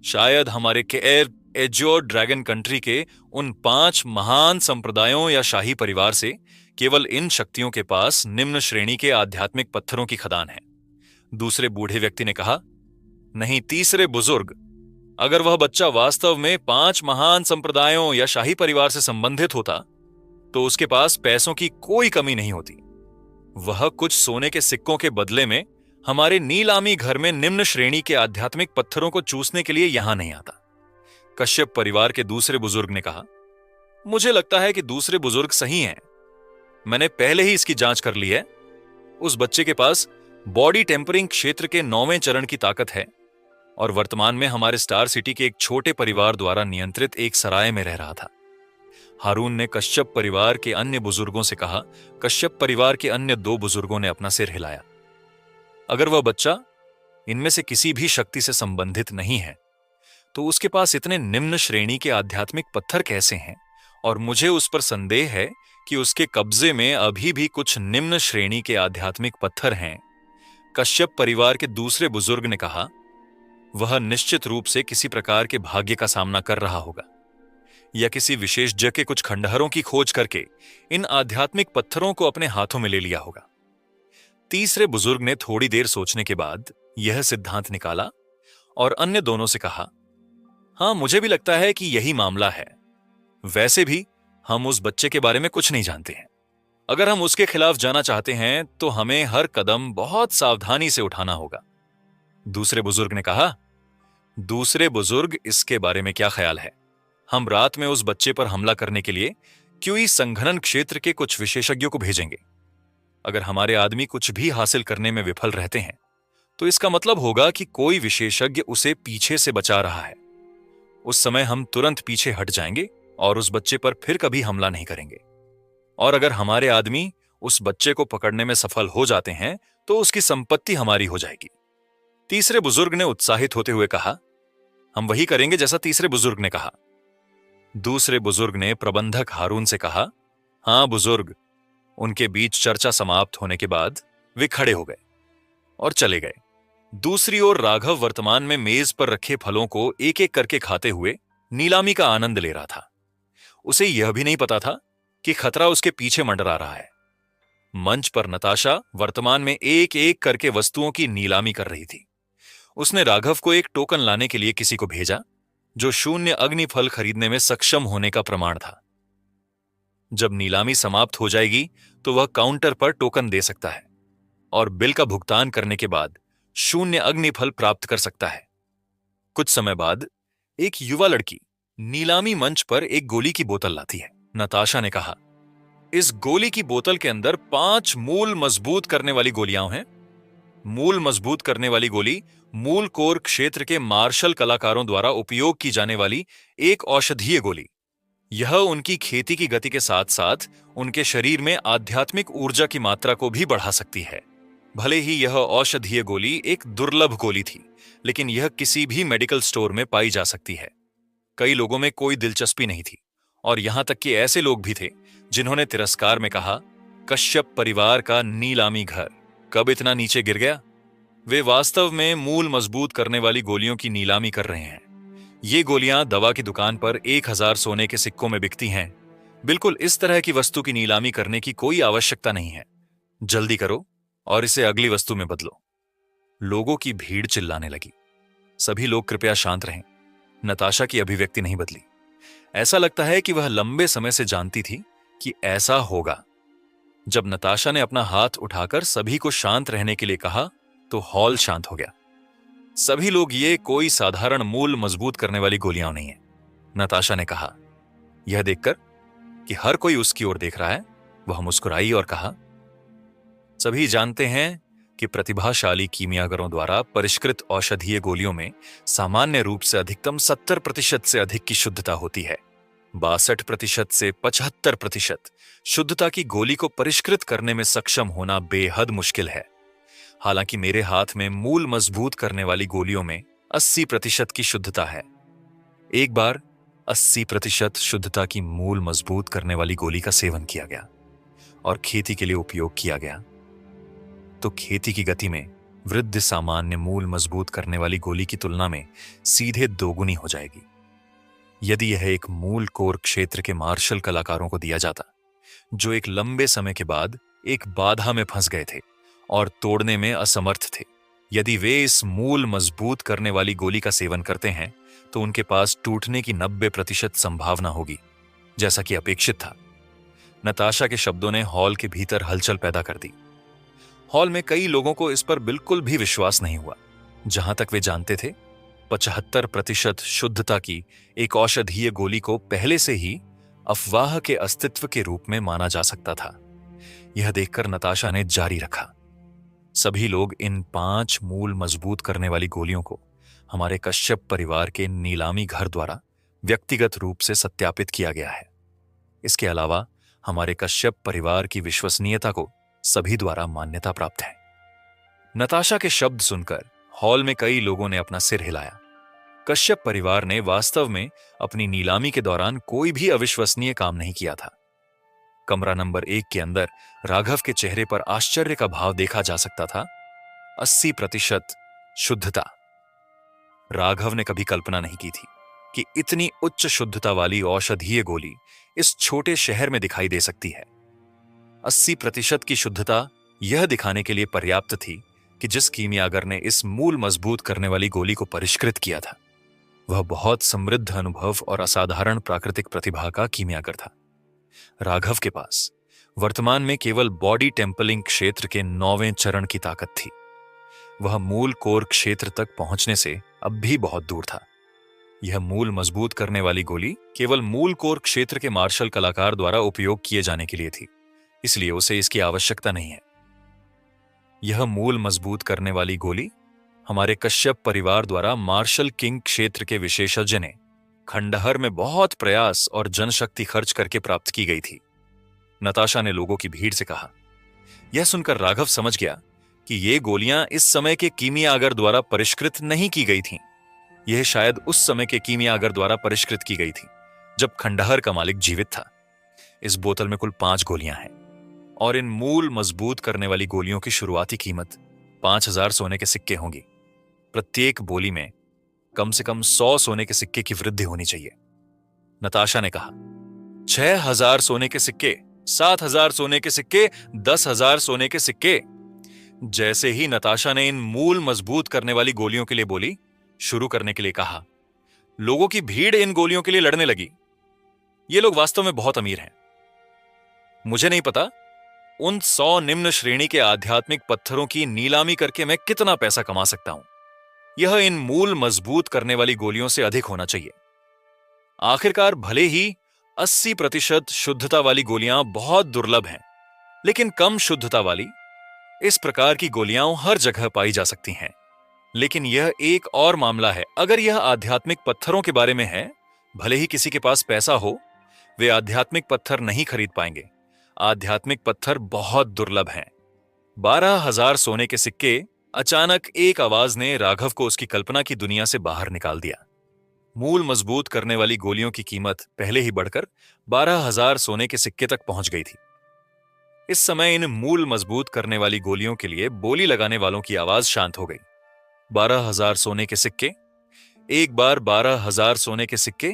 शायद हमारे केयर एज्योर ड्रैगन कंट्री के उन 5 महान संप्रदायों या शाही परिवार से केवल इन शक्तियों के पास निम्न श्रेणी के आध्यात्मिक पत्थरों की खदान है। दूसरे बूढ़े व्यक्ति ने कहा, नहीं तीसरे बुजुर्ग, अगर वह बच्चा वास्तव में 5 महान संप्रदायों या शाही परिवार से संबंधित होता तो उसके पास पैसों की कोई कमी नहीं होती। वह कुछ सोने के सिक्कों के बदले में हमारे नीलामी घर में निम्न श्रेणी के आध्यात्मिक पत्थरों को चूसने के लिए यहां नहीं आता। कश्यप परिवार के दूसरे बुजुर्ग ने कहा, मुझे लगता है कि दूसरे बुजुर्ग सही हैं। मैंने पहले ही इसकी जांच कर ली है। उस बच्चे के पास बॉडी टेम्परिंग क्षेत्र के 9वें चरण की ताकत है और वर्तमान में हमारे स्टार सिटी के एक छोटे परिवार द्वारा नियंत्रित एक सराय में रह रहा था। हारून ने कश्यप परिवार के अन्य बुजुर्गों से कहा। कश्यप परिवार के अन्य 2 बुजुर्गों ने अपना सिर हिलाया। अगर वह बच्चा इनमें से किसी भी शक्ति से संबंधित नहीं है तो उसके पास इतने निम्न श्रेणी के आध्यात्मिक पत्थर कैसे हैं? और मुझे उस पर संदेह है कि उसके कब्जे में अभी भी कुछ निम्न श्रेणी के आध्यात्मिक पत्थर हैं। कश्यप परिवार के दूसरे बुजुर्ग ने कहा, वह निश्चित रूप से किसी प्रकार के भाग्य का सामना कर रहा होगा या किसी विशेषज्ञ के कुछ खंडहरों की खोज करके इन आध्यात्मिक पत्थरों को अपने हाथों में ले लिया होगा। तीसरे बुजुर्ग ने थोड़ी देर सोचने के बाद यह सिद्धांत निकाला और अन्य दोनों से कहा, हां मुझे भी लगता है कि यही मामला है। वैसे भी हम उस बच्चे के बारे में कुछ नहीं जानते हैं। अगर हम उसके खिलाफ जाना चाहते हैं तो हमें हर कदम बहुत सावधानी से उठाना होगा। दूसरे बुजुर्ग ने कहा, दूसरे बुजुर्ग इसके बारे में क्या ख्याल है? हम रात में उस बच्चे पर हमला करने के लिए क्यूई संघनन क्षेत्र के कुछ विशेषज्ञों को भेजेंगे। अगर हमारे आदमी कुछ भी हासिल करने में विफल रहते हैं तो इसका मतलब होगा कि कोई विशेषज्ञ उसे पीछे से बचा रहा है। उस समय हम तुरंत पीछे हट जाएंगे और उस बच्चे पर फिर कभी हमला नहीं करेंगे। और अगर हमारे आदमी उस बच्चे को पकड़ने में सफल हो जाते हैं तो उसकी संपत्ति हमारी हो जाएगी। तीसरे बुजुर्ग ने उत्साहित होते हुए कहा, हम वही करेंगे जैसा तीसरे बुजुर्ग ने कहा। दूसरे बुजुर्ग ने प्रबंधक हारून से कहा, हां बुजुर्ग। उनके बीच चर्चा समाप्त होने के बाद वे खड़े हो गए और चले गए। दूसरी ओर राघव वर्तमान में मेज पर रखे फलों को एक एक करके खाते हुए नीलामी का आनंद ले रहा था। उसे यह भी नहीं पता था कि खतरा उसके पीछे मंडरा रहा है। मंच पर नताशा वर्तमान में एक एक करके वस्तुओं की नीलामी कर रही थी। उसने राघव को एक टोकन लाने के लिए किसी को भेजा जो शून्य अग्निफल खरीदने में सक्षम होने का प्रमाण था। जब नीलामी समाप्त हो जाएगी तो वह काउंटर पर टोकन दे सकता है और बिल का भुगतान करने के बाद शून्य अग्निफल प्राप्त कर सकता है। कुछ समय बाद एक युवा लड़की नीलामी मंच पर एक गोली की बोतल लाती है। नताशा ने कहा, इस गोली की बोतल के अंदर 5 मूल मजबूत करने वाली गोलियां हैं। मूल मजबूत करने वाली गोली मूल कोर क्षेत्र के मार्शल कलाकारों द्वारा उपयोग की जाने वाली एक औषधीय गोली। यह उनकी खेती की गति के साथ साथ उनके शरीर में आध्यात्मिक ऊर्जा की मात्रा को भी बढ़ा सकती है। भले ही यह औषधीय गोली एक दुर्लभ गोली थी, लेकिन यह किसी भी मेडिकल स्टोर में पाई जा सकती है। कई लोगों में कोई दिलचस्पी नहीं थी, और यहां तक कि ऐसे लोग भी थे जिन्होंने तिरस्कार में कहा, कश्यप परिवार का नीलामी घर कब इतना नीचे गिर गया। वे वास्तव में मूल मजबूत करने वाली गोलियों की नीलामी कर रहे हैं। ये गोलियां दवा की दुकान पर 1000 सोने के सिक्कों में बिकती हैं। बिल्कुल इस तरह की वस्तु की नीलामी करने की कोई आवश्यकता नहीं है। जल्दी करो और इसे अगली वस्तु में बदलो। लोगों की भीड़ चिल्लाने लगी। सभी लोग कृपया शांत रहें। नताशा की अभिव्यक्ति नहीं बदली। ऐसा लगता है कि वह लंबे समय से जानती थी कि ऐसा होगा। जब नताशा ने अपना हाथ उठाकर सभी को शांत रहने के लिए कहा तो हॉल शांत हो गया। सभी लोग, ये कोई साधारण मूल मजबूत करने वाली गोलियां नहीं है, नताशा ने कहा। यह देखकर कि हर कोई उसकी ओर देख रहा है, वह मुस्कुराई और कहा, सभी जानते हैं कि प्रतिभाशाली कीमियागरों द्वारा परिष्कृत औषधीय गोलियों में सामान्य रूप से अधिकतम 70% से अधिक की शुद्धता होती है। 62% से 75% शुद्धता की गोली को परिष्कृत करने में सक्षम होना बेहद मुश्किल है। हालांकि मेरे हाथ में मूल मजबूत करने वाली गोलियों में 80% की शुद्धता है। एक बार 80% शुद्धता की मूल मजबूत करने वाली गोली का सेवन किया गया और खेती के लिए उपयोग किया गया, तो खेती की गति में वृद्ध सामान्य मूल मजबूत करने वाली गोली की तुलना में सीधे दोगुनी हो जाएगी। यदि यह एक मूल कोर क्षेत्र के मार्शल कलाकारों को दिया जाता, जो एक लंबे समय के बाद एक बाधा में फंस गए थे और तोड़ने में असमर्थ थे, यदि वे इस मूल मजबूत करने वाली गोली का सेवन करते हैं तो उनके पास टूटने की 90% संभावना होगी, जैसा कि अपेक्षित था। नताशा के शब्दों ने हॉल के भीतर हलचल पैदा कर दी। हॉल में कई लोगों को इस पर बिल्कुल भी विश्वास नहीं हुआ। जहां तक वे जानते थे, 75% शुद्धता की एक औषधीय गोली को पहले से ही अफवाह के अस्तित्व के रूप में माना जा सकता था। यह देखकर नताशा ने जारी रखा, सभी लोग, इन 5 मूल मजबूत करने वाली गोलियों को हमारे कश्यप परिवार के नीलामी घर द्वारा व्यक्तिगत रूप से सत्यापित किया गया है। इसके अलावा हमारे कश्यप परिवार की विश्वसनीयता को सभी द्वारा मान्यता प्राप्त है। नताशा के शब्द सुनकर हॉल में कई लोगों ने अपना सिर हिलाया। कश्यप परिवार ने वास्तव में अपनी नीलामी के दौरान कोई भी अविश्वसनीय काम नहीं किया था। कमरा नंबर 1 के अंदर राघव के चेहरे पर आश्चर्य का भाव देखा जा सकता था। 80% शुद्धता। राघव ने कभी कल्पना नहीं की थी कि इतनी उच्च शुद्धता वाली औषधीय गोली इस छोटे शहर में दिखाई दे सकती है। 80% की शुद्धता यह दिखाने के लिए पर्याप्त थी कि जिस कीमियागर ने इस मूल मजबूत करने वाली गोली को परिष्कृत किया था, वह बहुत समृद्ध अनुभव और असाधारण प्राकृतिक प्रतिभा का कीमियागर था। राघव के पास वर्तमान में केवल बॉडी टेम्पलिंग क्षेत्र के 9वें चरण की ताकत थी। वह मूल कोर क्षेत्र तक पहुंचने से अब भी बहुत दूर था। यह मूल मजबूत करने वाली गोली केवल मूल कोर क्षेत्र के मार्शल कलाकार द्वारा उपयोग किए जाने के लिए थी, इसलिए उसे इसकी आवश्यकता नहीं है। यह मूल मजबूत करने वाली गोली हमारे कश्यप परिवार द्वारा मार्शल किंग क्षेत्र के विशेषज्ञ ने खंडहर में बहुत प्रयास और जनशक्ति खर्च करके प्राप्त की गई थी, नताशा ने लोगों की भीड़ से कहा। यह सुनकर राघव समझ गया कि ये गोलियां इस समय के कीमियागर द्वारा परिष्कृत नहीं की गई थीं। यह शायद उस समय के कीमियागर द्वारा परिष्कृत की गई थी जब खंडहर का मालिक जीवित था। इस बोतल में कुल 5 गोलियां हैं और इन मूल मजबूत करने वाली गोलियों की शुरुआती कीमत 5000 सोने के सिक्के होंगी। प्रत्येक बोली में कम से कम 100 सोने के सिक्के की वृद्धि होनी चाहिए, नताशा ने कहा। 6000 सोने के सिक्के, 7000 सोने के सिक्के, 10,000 सोने के सिक्के। जैसे ही नताशा ने इन मूल मजबूत करने वाली गोलियों के लिए बोली शुरू करने के लिए कहा, लोगों की भीड़ इन गोलियों के लिए लड़ने लगी। ये लोग वास्तव में बहुत अमीर हैं। मुझे नहीं पता उन 100 निम्न श्रेणी के आध्यात्मिक पत्थरों की नीलामी करके मैं कितना पैसा कमा सकता हूं। यह इन मूल मजबूत करने वाली गोलियों से अधिक होना चाहिए। आखिरकार भले ही 80% शुद्धता वाली गोलियां बहुत दुर्लभ हैं, लेकिन कम शुद्धता वाली इस प्रकार की गोलियां हर जगह पाई जा सकती हैं। लेकिन यह एक और मामला है। अगर यह आध्यात्मिक पत्थरों के बारे में है, भले ही किसी के पास पैसा हो, वे आध्यात्मिक पत्थर नहीं खरीद पाएंगे। आध्यात्मिक पत्थर बहुत दुर्लभ हैं। 12,000 सोने के सिक्के। अचानक एक आवाज ने राघव को उसकी कल्पना की दुनिया से बाहर निकाल दिया। मूल मजबूत करने वाली गोलियों की कीमत पहले ही बढ़कर 12,000 सोने के सिक्के तक पहुंच गई थी। इस समय इन मूल मजबूत करने वाली गोलियों के लिए बोली लगाने वालों की आवाज शांत हो गई। 12,000 सोने के सिक्के, एक बार 12,000 सोने के सिक्के,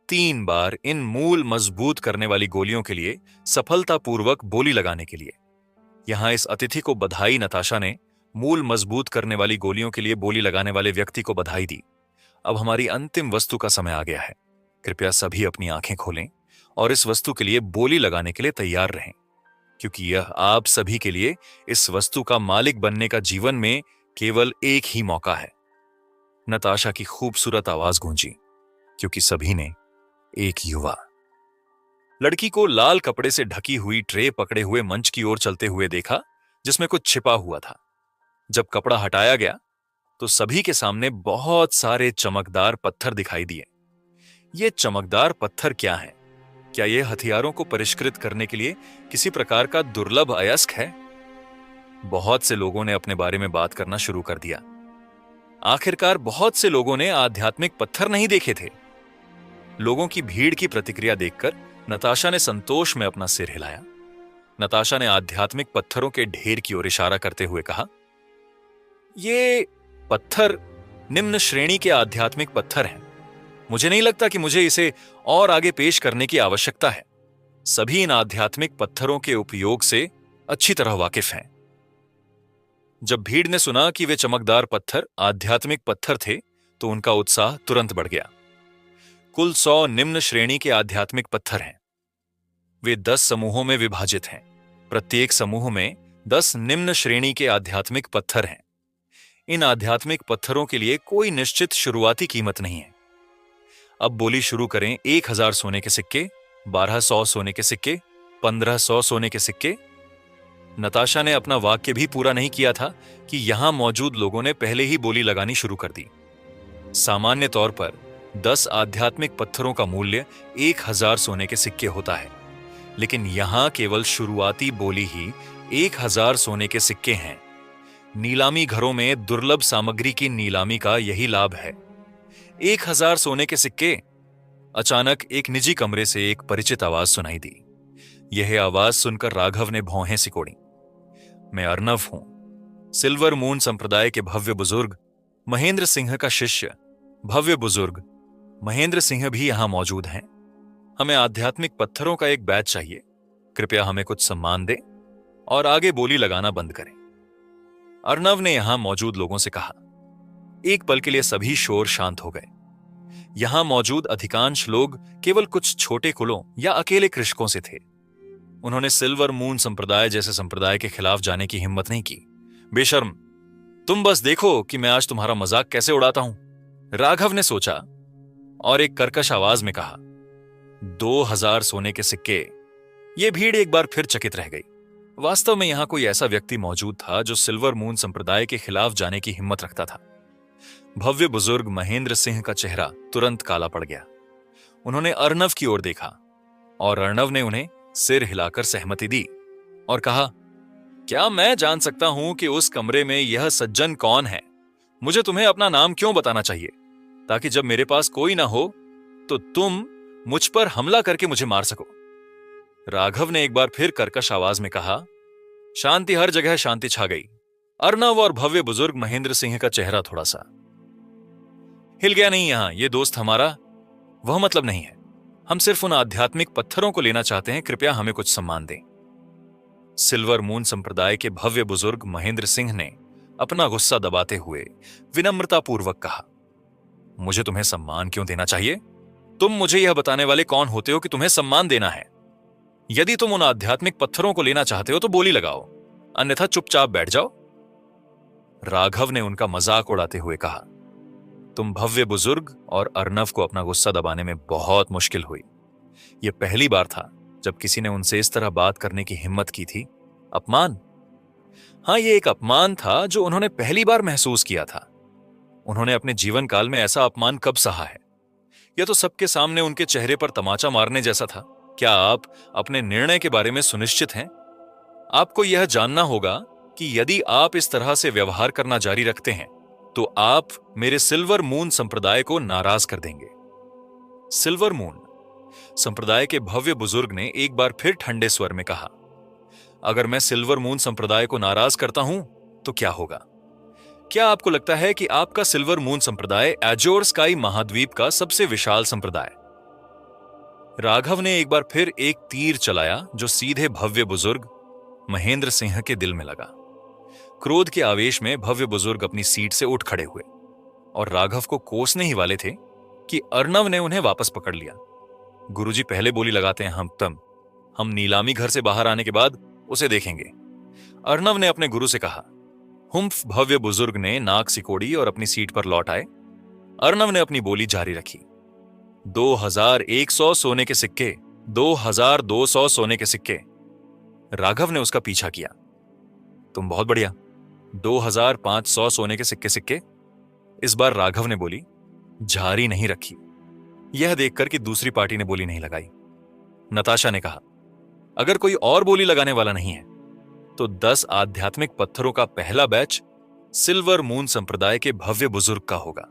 3 बार इन मूल मजबूत करने वाली गोलियों के लिए सफलतापूर्वक बोली लगाने के लिए। यहां इस अतिथि को बधाई। नताशा ने मूल मजबूत करने वाली गोलियों के लिए बोली लगाने वाले व्यक्ति को बधाई दी। अब हमारी अंतिम वस्तु का समय आ गया है। कृपया सभी अपनी आंखें खोलें और इस वस्तु के लिए बोली लगाने के लिए तैयार रहें, क्योंकि यह आप सभी के लिए इस वस्तु का मालिक बनने का जीवन में केवल एक ही मौका है। नताशा की खूबसूरत आवाज गूंजी, क्योंकि सभी ने एक युवा लड़की को लाल कपड़े से ढकी हुई ट्रे पकड़े हुए मंच की ओर चलते हुए देखा, जिसमें कुछ छिपा हुआ था। जब कपड़ा हटाया गया तो सभी के सामने बहुत सारे चमकदार पत्थर दिखाई दिए। ये चमकदार पत्थर क्या हैं? क्या ये हथियारों को परिष्कृत करने के लिए किसी प्रकार का दुर्लभ अयस्क है? बहुत से लोगों ने अपने बारे में बात करना शुरू कर दिया। आखिरकार बहुत से लोगों ने आध्यात्मिक पत्थर नहीं देखे थे। लोगों की भीड़ की प्रतिक्रिया देखकर नताशा ने संतोष में अपना सिर हिलाया। नताशा ने आध्यात्मिक पत्थरों के ढेर की ओर इशारा करते हुए कहा, ये पत्थर निम्न श्रेणी के आध्यात्मिक पत्थर हैं। मुझे नहीं लगता कि मुझे इसे और आगे पेश करने की आवश्यकता है। सभी इन आध्यात्मिक पत्थरों के उपयोग से अच्छी तरह वाकिफ हैं। जब भीड़ ने सुना कि वे चमकदार पत्थर आध्यात्मिक पत्थर थे, तो उनका उत्साह तुरंत बढ़ गया। कुल 100 निम्न श्रेणी के आध्यात्मिक पत्थर हैं। वे 10 समूहों में विभाजित हैं। प्रत्येक समूह में 10 निम्न श्रेणी के आध्यात्मिक पत्थर हैं। इन आध्यात्मिक पत्थरों के लिए कोई निश्चित शुरुआती कीमत नहीं है। अब बोली शुरू करें। 1,000 सोने के सिक्के, 1,200 सोने के सिक्के, 1,500 सोने के सिक्के। नताशा ने अपना वाक्य भी पूरा नहीं किया था कि यहां मौजूद लोगों ने पहले ही बोली लगानी शुरू कर दी। सामान्य तौर पर 10 आध्यात्मिक पत्थरों का मूल्य 1,000 सोने के सिक्के होता है, लेकिन यहां केवल शुरुआती बोली ही 1,000 सोने के सिक्के हैं। नीलामी घरों में दुर्लभ सामग्री की नीलामी का यही लाभ है। 1,000 सोने के सिक्के। अचानक एक निजी कमरे से एक परिचित आवाज सुनाई दी। यह आवाज सुनकर राघव ने भौहें सिकोड़ी। मैं अर्नव हूं, सिल्वर मून संप्रदाय के भव्य बुजुर्ग महेंद्र सिंह का शिष्य। भव्य बुजुर्ग महेंद्र सिंह भी यहां मौजूद हैं। हमें आध्यात्मिक पत्थरों का एक बैच चाहिए। कृपया हमें कुछ सम्मान दें और आगे बोली लगाना बंद करें। अर्नव ने यहां मौजूद लोगों से कहा। एक पल के लिए सभी शोर शांत हो गए। यहां मौजूद अधिकांश लोग केवल कुछ छोटे कुलों या अकेले कृषकों से थे। उन्होंने सिल्वर मून संप्रदाय जैसे संप्रदाय के खिलाफ जाने की हिम्मत नहीं की। बेशर्म, तुम बस देखो कि मैं आज तुम्हारा मजाक कैसे उड़ाता हूं, राघव ने सोचा और एक कर्कश आवाज में कहा। 2,000 सोने के सिक्के। यह भीड़ एक बार फिर चकित रह गई। वास्तव में यहां कोई ऐसा व्यक्ति मौजूद था जो सिल्वर मून संप्रदाय के खिलाफ जाने की हिम्मत रखता था। भव्य बुजुर्ग महेंद्र सिंह का चेहरा तुरंत काला पड़ गया। उन्होंने अर्नव की ओर देखा और अर्नव ने उन्हें सिर हिलाकर सहमति दी और कहा, क्या मैं जान सकता हूं कि उस कमरे में यह सज्जन कौन है? मुझे तुम्हें अपना नाम क्यों बताना चाहिए, ताकि जब मेरे पास कोई ना हो तो तुम मुझ पर हमला करके मुझे मार सको। राघव ने एक बार फिर कर्कश आवाज में कहा। शांति, हर जगह शांति छा गई। अर्नव और भव्य बुजुर्ग महेंद्र सिंह का चेहरा थोड़ा सा हिल गया। नहीं, यहां ये दोस्त हमारा वह मतलब नहीं है। हम सिर्फ उन आध्यात्मिक पत्थरों को लेना चाहते हैं। कृपया हमें कुछ सम्मान दें। सिल्वर मून संप्रदाय के भव्य बुजुर्ग महेंद्र सिंह ने अपना गुस्सा दबाते हुए विनम्रतापूर्वक कहा, मुझे तुम्हें सम्मान क्यों देना चाहिए? तुम मुझे यह बताने वाले कौन होते हो कि तुम्हें सम्मान देना है? यदि तुम उन आध्यात्मिक पत्थरों को लेना चाहते हो तो बोली लगाओ, अन्यथा चुपचाप बैठ जाओ। राघव ने उनका मजाक उड़ाते हुए कहा। तुम भव्य बुजुर्ग और अर्नव को अपना गुस्सा दबाने में बहुत मुश्किल हुई। यह पहली बार था जब किसी ने उनसे इस तरह बात करने की हिम्मत की थी। अपमान। हां, यह एक अपमान था जो उन्होंने पहली बार महसूस किया था। उन्होंने अपने जीवन काल में ऐसा अपमान कब सहा है? यह तो सबके सामने उनके चेहरे पर तमाचा मारने जैसा था। क्या आप अपने निर्णय के बारे में सुनिश्चित हैं? आपको यह जानना होगा कि यदि आप इस तरह से व्यवहार करना जारी रखते हैं तो आप मेरे सिल्वर मून संप्रदाय को नाराज कर देंगे। सिल्वर मून संप्रदाय के भव्य बुजुर्ग ने एक बार फिर ठंडे स्वर में कहा, अगर मैं सिल्वर मून संप्रदाय को नाराज करता हूं तो क्या होगा? क्या आपको लगता है कि आपका सिल्वर मून संप्रदाय एजोर स्काई महाद्वीप का सबसे विशाल संप्रदाय? राघव ने एक बार फिर एक तीर चलाया जो सीधे भव्य बुजुर्ग महेंद्र सिंह के दिल में लगा। क्रोध के आवेश में भव्य बुजुर्ग अपनी सीट से उठ खड़े हुए और राघव को कोसने ही वाले थे कि अर्णव ने उन्हें वापस पकड़ लिया। गुरुजी पहले बोली लगाते हैं हम नीलामी घर से बाहर आने के बाद उसे देखेंगे। अर्णव ने अपने गुरु से कहा। हुम्फ भव्य बुजुर्ग ने नाक सिकोड़ी और अपनी सीट पर लौट आए। अर्णव ने अपनी बोली जारी रखी। 2100 सोने के सिक्के, 2200 सोने के सिक्के। राघव ने उसका पीछा किया। तुम बहुत बढ़िया, 2500 सोने के सिक्के। इस बार राघव ने बोली जारी नहीं रखी, यह देखकर कि दूसरी पार्टी ने बोली नहीं लगाई। नताशा ने कहा, अगर कोई और बोली लगाने वाला नहीं है तो 10 आध्यात्मिक पत्थरों का पहला बैच सिल्वर मून संप्रदाय के भव्य बुजुर्ग का होगा।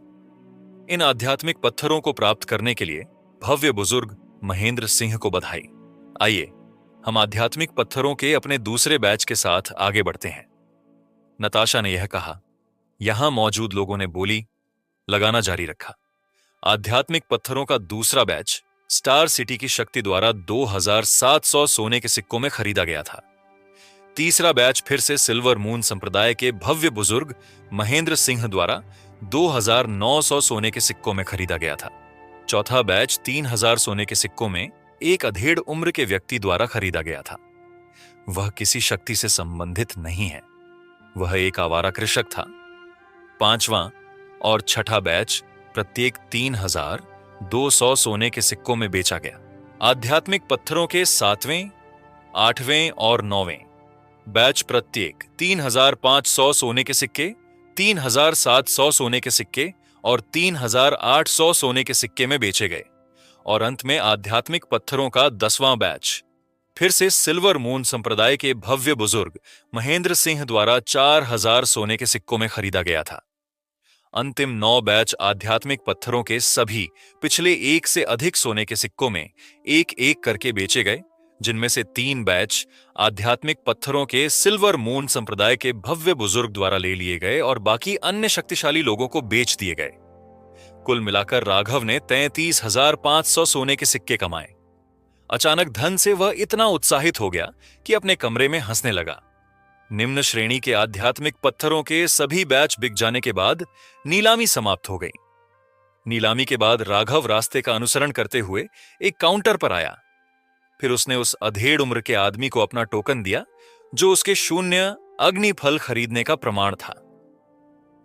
इन आध्यात्मिक पत्थरों को प्राप्त करने के लिए भव्य बुजुर्ग महेंद्र सिंह को बधाई। आइए हम आध्यात्मिक पत्थरों के अपने दूसरे बैच के साथ आगे बढ़ते हैं। नताशा ने यह कहा। यहां मौजूद लोगों ने बोली लगाना जारी रखा। आध्यात्मिक पत्थरों का दूसरा बैच स्टार सिटी की शक्ति द्वारा 2700 सोने के सिक्कों में खरीदा गया था। तीसरा बैच फिर से सिल्वर मून संप्रदाय के भव्य बुजुर्ग महेंद्र सिंह द्वारा 2900 सोने के सिक्कों में खरीदा गया था। चौथा बैच 3000 सोने के सिक्कों में एक अधेड़ उम्र के व्यक्ति द्वारा खरीदा गया था। वह किसी शक्ति से संबंधित नहीं है, वह एक आवारा कृषक था। पांचवां और छठा बैच प्रत्येक 3200 सोने के सिक्कों में बेचा गया। आध्यात्मिक पत्थरों के 7वें, 8वें और 9वें बैच प्रत्येक 3500 सोने के सिक्के, 3700 सोने के सिक्के और 3800 सोने के सिक्के में बेचे गए। और अंत में आध्यात्मिक पत्थरों का 10वां बैच फिर से सिल्वर मून संप्रदाय के भव्य बुजुर्ग महेंद्र सिंह द्वारा 4000 सोने के सिक्कों में खरीदा गया था। अंतिम 9 बैच आध्यात्मिक पत्थरों के सभी पिछले 1 से अधिक सोने के सिक्कों में एक एक करके बेचे गए, जिनमें से 3 बैच आध्यात्मिक पत्थरों के सिल्वर मून संप्रदाय के भव्य बुजुर्ग द्वारा ले लिए गए और बाकी अन्य शक्तिशाली लोगों को बेच दिए गए। कुल मिलाकर राघव ने 33,500 सोने के सिक्के कमाए। अचानक धन से वह इतना उत्साहित हो गया कि अपने कमरे में हंसने लगा। निम्न श्रेणी के आध्यात्मिक पत्थरों के सभी बैच बिक जाने के बाद नीलामी समाप्त हो गई। नीलामी के बाद राघव रास्ते का अनुसरण करते हुए एक काउंटर पर आया। फिर उसने उस अधेड़ उम्र के आदमी को अपना टोकन दिया जो उसके 0 अग्निफल खरीदने का प्रमाण था।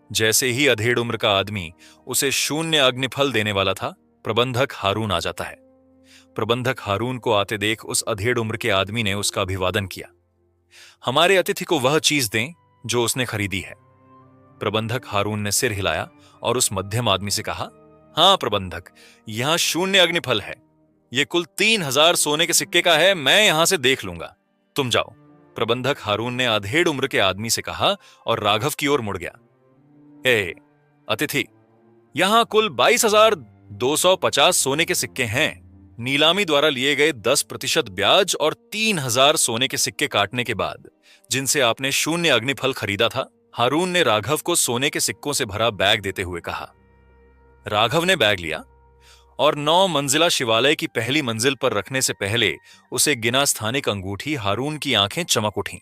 जैसे ही अधेड़ उम्र का आदमी उसे 0 अग्निफल देने वाला था, प्रबंधक हारून आ जाता है। प्रबंधक हारून को आते देख उस अधेड़ उम्र के आदमी ने उसका अभिवादन किया। हमारे अतिथि को वह चीज दें जो उसने खरीदी है। प्रबंधक हारून ने सिर हिलाया और उस मध्यम आदमी से कहा, हां प्रबंधक, यहां 0 अग्निफल है। यह कुल 3000 सोने के सिक्के का है। मैं यहां से देख लूंगा, तुम जाओ। प्रबंधक हारून ने अधेड़ उम्र के आदमी से कहा और राघव की ओर मुड़ गया। अतिथि, यहां कुल 22,250 सोने के सिक्के हैं। नीलामी द्वारा लिए गए 10% ब्याज और 3000 सोने के सिक्के काटने के बाद, जिनसे आपने 0 अग्निफल खरीदा था। हारून ने राघव को सोने के सिक्कों से भरा बैग देते हुए कहा। राघव ने बैग लिया और 9 मंजिला शिवालय की पहली मंजिल पर रखने से पहले उसे गिना स्थानिक अंगूठी हारून की आंखें चमक उठीं।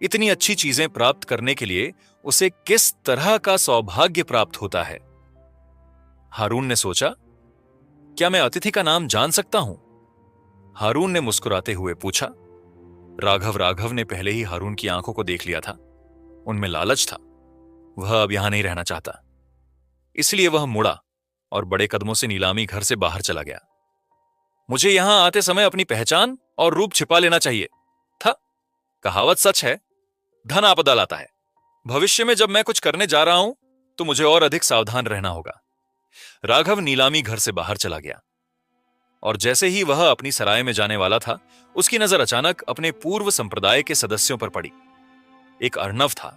इतनी अच्छी चीजें प्राप्त करने के लिए उसे किस तरह का सौभाग्य प्राप्त होता है। हारून ने सोचा, क्या मैं अतिथि का नाम जान सकता हूं? हारून ने मुस्कुराते हुए पूछा। राघव ने पहले ही हारून की आंखों को देख लिया था। उनमें लालच था। वह अब यहां नहीं रहना चाहता। इसलिए वह मुड़ा और बड़े कदमों से नीलामी घर से बाहर चला गया। मुझे यहां आते समय अपनी पहचान और रूप छिपा लेना चाहिए था। कहावत सच है, धन आपदा लाता है। भविष्य में जब मैं कुछ करने जा रहा हूं तो मुझे और अधिक सावधान रहना होगा। राघव नीलामी घर से बाहर चला गया और जैसे ही वह अपनी सराय में जाने वाला था, उसकी नजर अचानक अपने पूर्व संप्रदाय के सदस्यों पर पड़ी। एक अर्णव था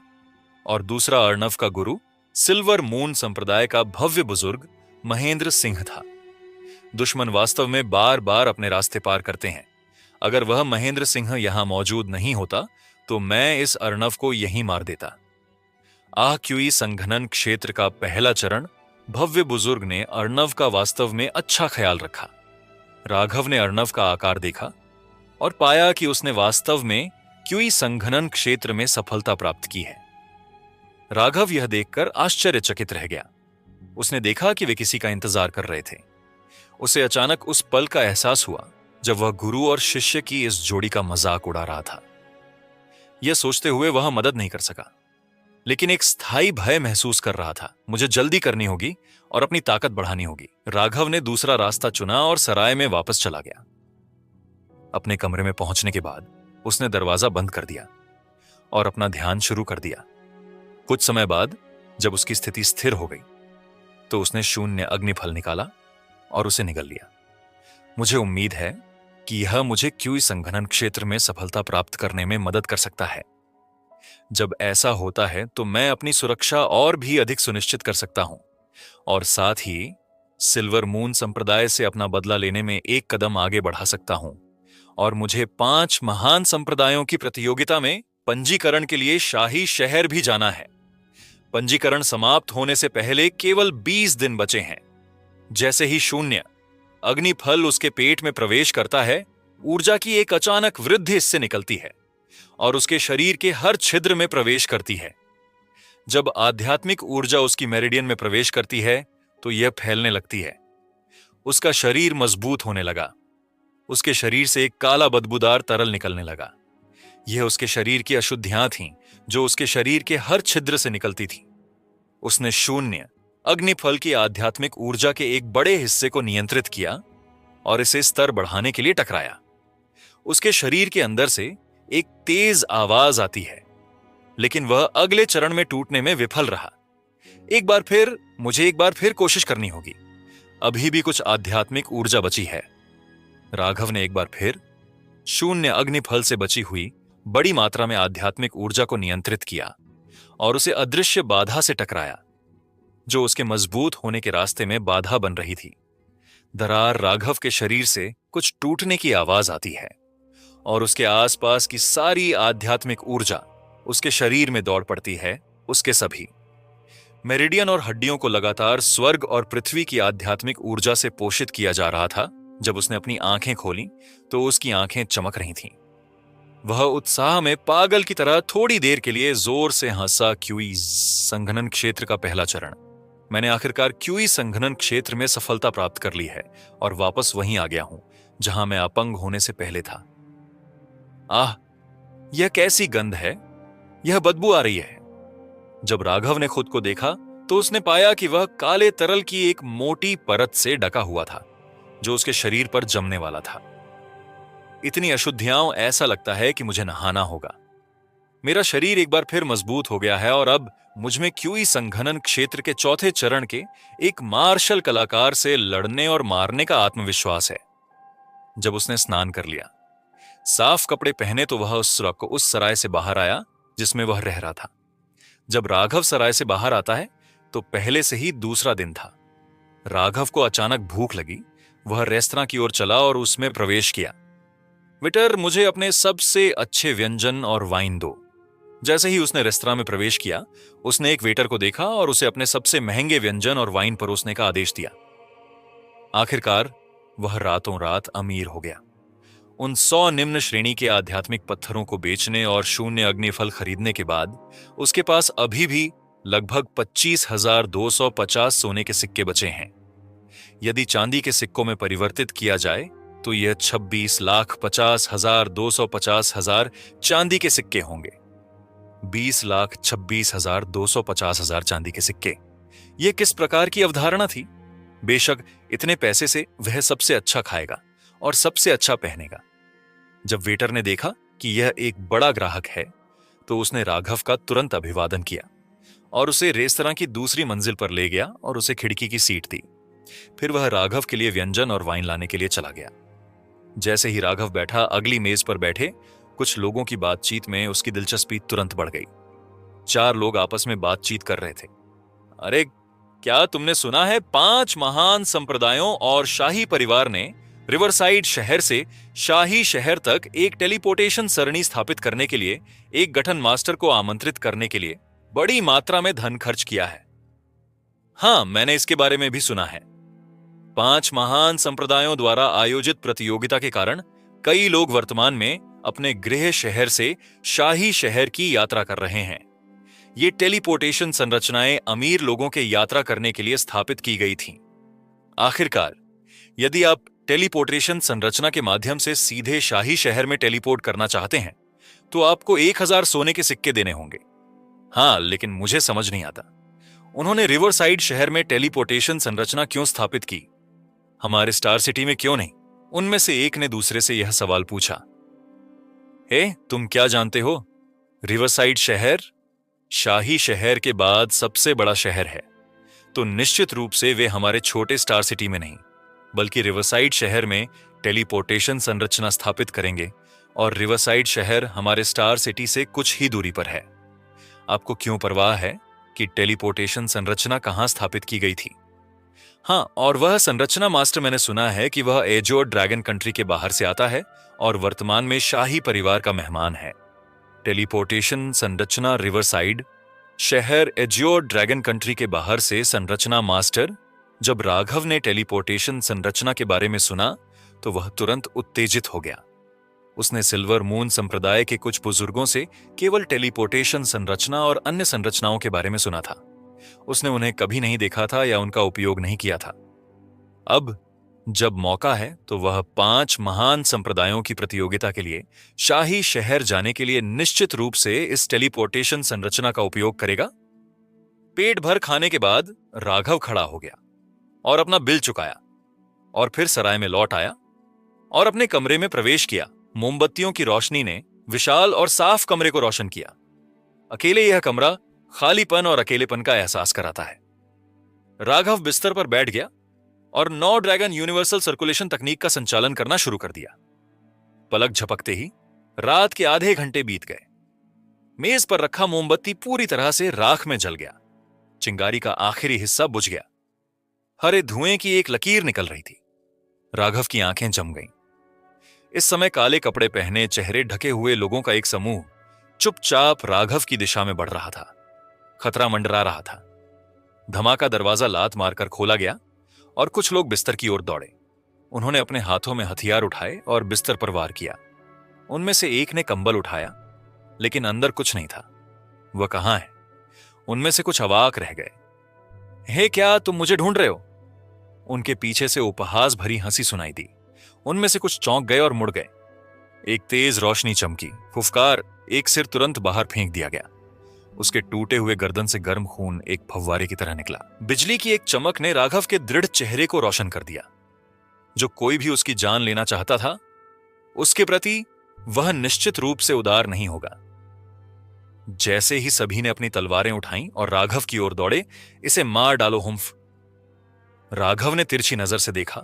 और दूसरा अर्णव का गुरु सिल्वर मून संप्रदाय का भव्य बुजुर्ग महेंद्र सिंह था। दुश्मन वास्तव में बार बार अपने रास्ते पार करते हैं। अगर वह महेंद्र सिंह यहां मौजूद नहीं होता तो मैं इस अर्णव को यहीं मार देता। क्यूई संघनन क्षेत्र का पहला चरण। भव्य बुजुर्ग ने अर्णव का वास्तव में अच्छा ख्याल रखा। राघव ने अर्णव का आकार देखा और पाया कि उसने वास्तव में क्यूई संघनन क्षेत्र में सफलता प्राप्त की है। राघव यह देखकर आश्चर्यचकित रह गया। उसने देखा कि वे किसी का इंतजार कर रहे थे। उसे अचानक उस पल का एहसास हुआ जब वह गुरु और शिष्य की इस जोड़ी का मजाक उड़ा रहा था। यह सोचते हुए वह मदद नहीं कर सका, लेकिन एक स्थायी भय महसूस कर रहा था। मुझे जल्दी करनी होगी और अपनी ताकत बढ़ानी होगी। राघव ने दूसरा रास्ता चुना और सराय में वापस चला गया। अपने कमरे में पहुंचने के बाद उसने दरवाजा बंद कर दिया और अपना ध्यान शुरू कर दिया। कुछ समय बाद जब उसकी स्थिति स्थिर हो गई तो उसने शून्य अग्निफल निकाला और उसे निगल लिया। मुझे उम्मीद है कि यह मुझे क्यूई संघनन क्षेत्र में सफलता प्राप्त करने में मदद कर सकता है। जब ऐसा होता है तो मैं अपनी सुरक्षा और भी अधिक सुनिश्चित कर सकता हूं और साथ ही सिल्वर मून संप्रदाय से अपना बदला लेने में एक कदम आगे बढ़ा सकता हूं। और मुझे 5 महान संप्रदायों की प्रतियोगिता में पंजीकरण के लिए शाही शहर भी जाना है। पंजीकरण समाप्त होने से पहले केवल 20 दिन बचे हैं। जैसे ही शून्य अग्निफल उसके पेट में प्रवेश करता है, ऊर्जा की एक अचानक वृद्धि इससे निकलती है और उसके शरीर के हर छिद्र में प्रवेश करती है। जब आध्यात्मिक ऊर्जा उसकी मेरिडियन में प्रवेश करती है तो यह फैलने लगती है। उसका शरीर मजबूत होने लगा। उसके शरीर से एक काला बदबूदार तरल निकलने लगा। यह उसके शरीर की अशुद्धियां थीं जो उसके शरीर के हर छिद्र से निकलती थी। उसने शून्य अग्निफल की आध्यात्मिक ऊर्जा के एक बड़े हिस्से को नियंत्रित किया और इसे स्तर बढ़ाने के लिए टकराया। उसके शरीर के अंदर से एक तेज आवाज आती है, लेकिन वह अगले चरण में टूटने में विफल रहा। मुझे एक बार फिर कोशिश करनी होगी। अभी भी कुछ आध्यात्मिक ऊर्जा बची है। राघव ने एक बार फिर शून्य अग्निफल से बची हुई बड़ी मात्रा में आध्यात्मिक ऊर्जा को नियंत्रित किया और उसे अदृश्य बाधा से टकराया जो उसके मजबूत होने के रास्ते में बाधा बन रही थी। दरार राघव के शरीर से कुछ टूटने की आवाज आती है और उसके आसपास की सारी आध्यात्मिक ऊर्जा उसके शरीर में दौड़ पड़ती है। उसके सभी मेरिडियन और हड्डियों को लगातार स्वर्ग और पृथ्वी की आध्यात्मिक ऊर्जा से पोषित किया जा रहा था। जब उसने अपनी आंखें खोली तो उसकी आंखें चमक रही थीं। वह उत्साह में पागल की तरह थोड़ी देर के लिए जोर से हंसा। क्यूई संघनन क्षेत्र का पहला चरण। मैंने आखिरकार क्यूई संघनन क्षेत्र में सफलता प्राप्त कर ली है और वापस वहीं आ गया हूं जहां मैं अपंग होने से पहले था। यह कैसी गंध है। यह बदबू आ रही है। जब राघव ने खुद को देखा तो उसने पाया कि वह काले तरल की एक मोटी परत से ढका हुआ था जो उसके शरीर पर जमने वाला था। इतनी अशुद्धियां, ऐसा लगता है कि मुझे नहाना होगा। मेरा शरीर एक बार फिर मजबूत हो गया है और अब मुझमें क्यूई संघनन क्षेत्र के चौथे चरण के एक मार्शल कलाकार से लड़ने और मारने का आत्मविश्वास है। जब उसने स्नान कर लिया, साफ कपड़े पहने, तो वह उस सराय से बाहर आया जिसमें वह रह रहा था। जब राघव सराय से बाहर आता है तो पहले से ही दूसरा दिन था। राघव को अचानक भूख लगी। वह रेस्तरां की ओर चला और उसमें प्रवेश किया। वेटर, मुझे अपने सबसे अच्छे व्यंजन और वाइन दो। जैसे ही उसने रेस्तरां में प्रवेश किया, उसने एक वेटर को देखा और उसे अपने सबसे महंगे व्यंजन और वाइन परोसने का आदेश दिया। आखिरकार वह रातों रात अमीर हो गया। उन 100 निम्न श्रेणी के आध्यात्मिक पत्थरों को बेचने और शून्य अग्निफल खरीदने के बाद उसके पास अभी भी लगभग 25,250 सोने के सिक्के बचे हैं। यदि चांदी के सिक्कों में परिवर्तित किया जाए तो यह 26,50,250 चांदी के सिक्के होंगे। 20,26,250 चांदी के सिक्के। यह किस प्रकार की अवधारणा थी। बेशक इतने पैसे से वह सबसे अच्छा खाएगा और सबसे अच्छा पहनेगा। जब वेटर ने देखा कि यह एक बड़ा ग्राहक है तो उसने राघव का तुरंत अभिवादन किया और उसे रेस्तरां की दूसरी मंजिल पर ले गया और उसे खिड़की की सीट दी। फिर वह राघव के लिए व्यंजन और वाइन लाने के लिए चला गया। जैसे ही राघव बैठा, अगली मेज पर बैठे कुछ लोगों की बातचीत में उसकी दिलचस्पी तुरंत बढ़ गई। 4 लोग आपस में बातचीत कर रहे थे। अरे क्या तुमने सुना है 5 महान संप्रदायों और शाही परिवार ने रिवरसाइड शहर से शाही शहर तक एक टेलीपोर्टेशन सरणी स्थापित करने के लिए एक गठन मास्टर को आमंत्रित करने के लिए बड़ी मात्रा में धन खर्च किया है? हाँ, मैंने इसके बारे में भी सुना है। 5 महान संप्रदायों द्वारा आयोजित प्रतियोगिता के कारण कई लोग वर्तमान में अपने गृह शहर से शाही शहर की यात्रा कर रहे हैं। ये टेलीपोर्टेशन संरचनाएं अमीर लोगों के यात्रा करने के लिए स्थापित की गई थीं। आखिरकार, यदि आप टेलीपोर्टेशन संरचना के माध्यम से सीधे शाही शहर में टेलीपोर्ट करना चाहते हैं, तो आपको 1000 सोने के सिक्के देने होंगे। हाँ, लेकिन मुझे समझ नहीं आता, उन्होंने रिवरसाइड शहर में टेलीपोर्टेशन संरचना क्यों स्थापित की, हमारे स्टार सिटी में क्यों नहीं? उनमें से एक ने दूसरे से यह सवाल पूछा। तुम क्या जानते हो? रिवरसाइड शहर शाही शहर के बाद सबसे बड़ा शहर है, तो निश्चित रूप से वे हमारे छोटे स्टार सिटी में नहीं, बल्कि रिवरसाइड शहर में टेलीपोर्टेशन संरचना स्थापित करेंगे, और रिवरसाइड शहर हमारे स्टार सिटी से कुछ ही दूरी पर है। आपको क्यों परवाह है कि टेलीपोर्टेशन संरचना कहां स्थापित की गई थी? हाँ, और वह संरचना मास्टर, मैंने सुना है कि वह एजोर ड्रैगन कंट्री के बाहर से आता है और वर्तमान में शाही परिवार का मेहमान है। टेलीपोर्टेशन संरचना रिवरसाइड शहर एजोर ड्रैगन कंट्री के बाहर से संरचना मास्टर। जब राघव ने टेलीपोर्टेशन संरचना के बारे में सुना तो वह तुरंत उत्तेजित हो गया। उसने सिल्वर मून संप्रदाय के कुछ बुजुर्गों से केवल टेलीपोर्टेशन संरचना और अन्य संरचनाओं के बारे में सुना था। उसने उन्हें कभी नहीं देखा था या उनका उपयोग नहीं किया था। अब जब मौका है तो वह 5 महान संप्रदायों की प्रतियोगिता के लिए शाही शहर जाने के लिए निश्चित रूप से इस टेलीपोर्टेशन संरचना का उपयोग करेगा। पेट भर खाने के बाद राघव खड़ा हो गया और अपना बिल चुकाया, और फिर सराय में लौट आया और अपने कमरे में प्रवेश किया। मोमबत्तियों की रोशनी ने विशाल और साफ कमरे को रोशन किया। अकेले यह कमरा खालीपन और अकेलेपन का एहसास कराता है। राघव बिस्तर पर बैठ गया और 9 ड्रैगन यूनिवर्सल सर्कुलेशन तकनीक का संचालन करना शुरू कर दिया। पलक झपकते ही रात के आधे घंटे बीत गए। मेज पर रखा मोमबत्ती पूरी तरह से राख में जल गया। चिंगारी का आखिरी हिस्सा बुझ गया। हरे धुएं की एक लकीर निकल रही थी। राघव की आंखें जम गईं। इस समय काले कपड़े पहने, चेहरे ढके हुए लोगों का एक समूह चुपचाप राघव की दिशा में बढ़ रहा था। खतरा मंडरा रहा था। धमाका दरवाजा लात मारकर खोला गया और कुछ लोग बिस्तर की ओर दौड़े। उन्होंने अपने हाथों में हथियार उठाए और बिस्तर पर वार किया। उनमें से एक ने कंबल उठाया, लेकिन अंदर कुछ नहीं था। वह कहां है? उनमें से कुछ अवाक रह गए। क्या तुम मुझे ढूंढ रहे हो? उनके पीछे से उपहास भरी हंसी सुनाई दी। उनमें से कुछ चौंक गए और मुड़ गए। एक तेज रोशनी चमकी। फुफकार, एक सिर तुरंत बाहर फेंक दिया गया। उसके टूटे हुए गर्दन से गर्म खून एक फव्वारे की तरह निकला। बिजली की एक चमक ने राघव के दृढ़ चेहरे को रोशन कर दिया। जो कोई भी उसकी जान लेना चाहता था, उसके प्रति वह निश्चित रूप से उदार नहीं होगा। जैसे ही सभी ने अपनी तलवारें उठाईं और राघव की ओर दौड़े, इसे मार डालो हुम्फ। राघव ने तिरछी नजर से देखा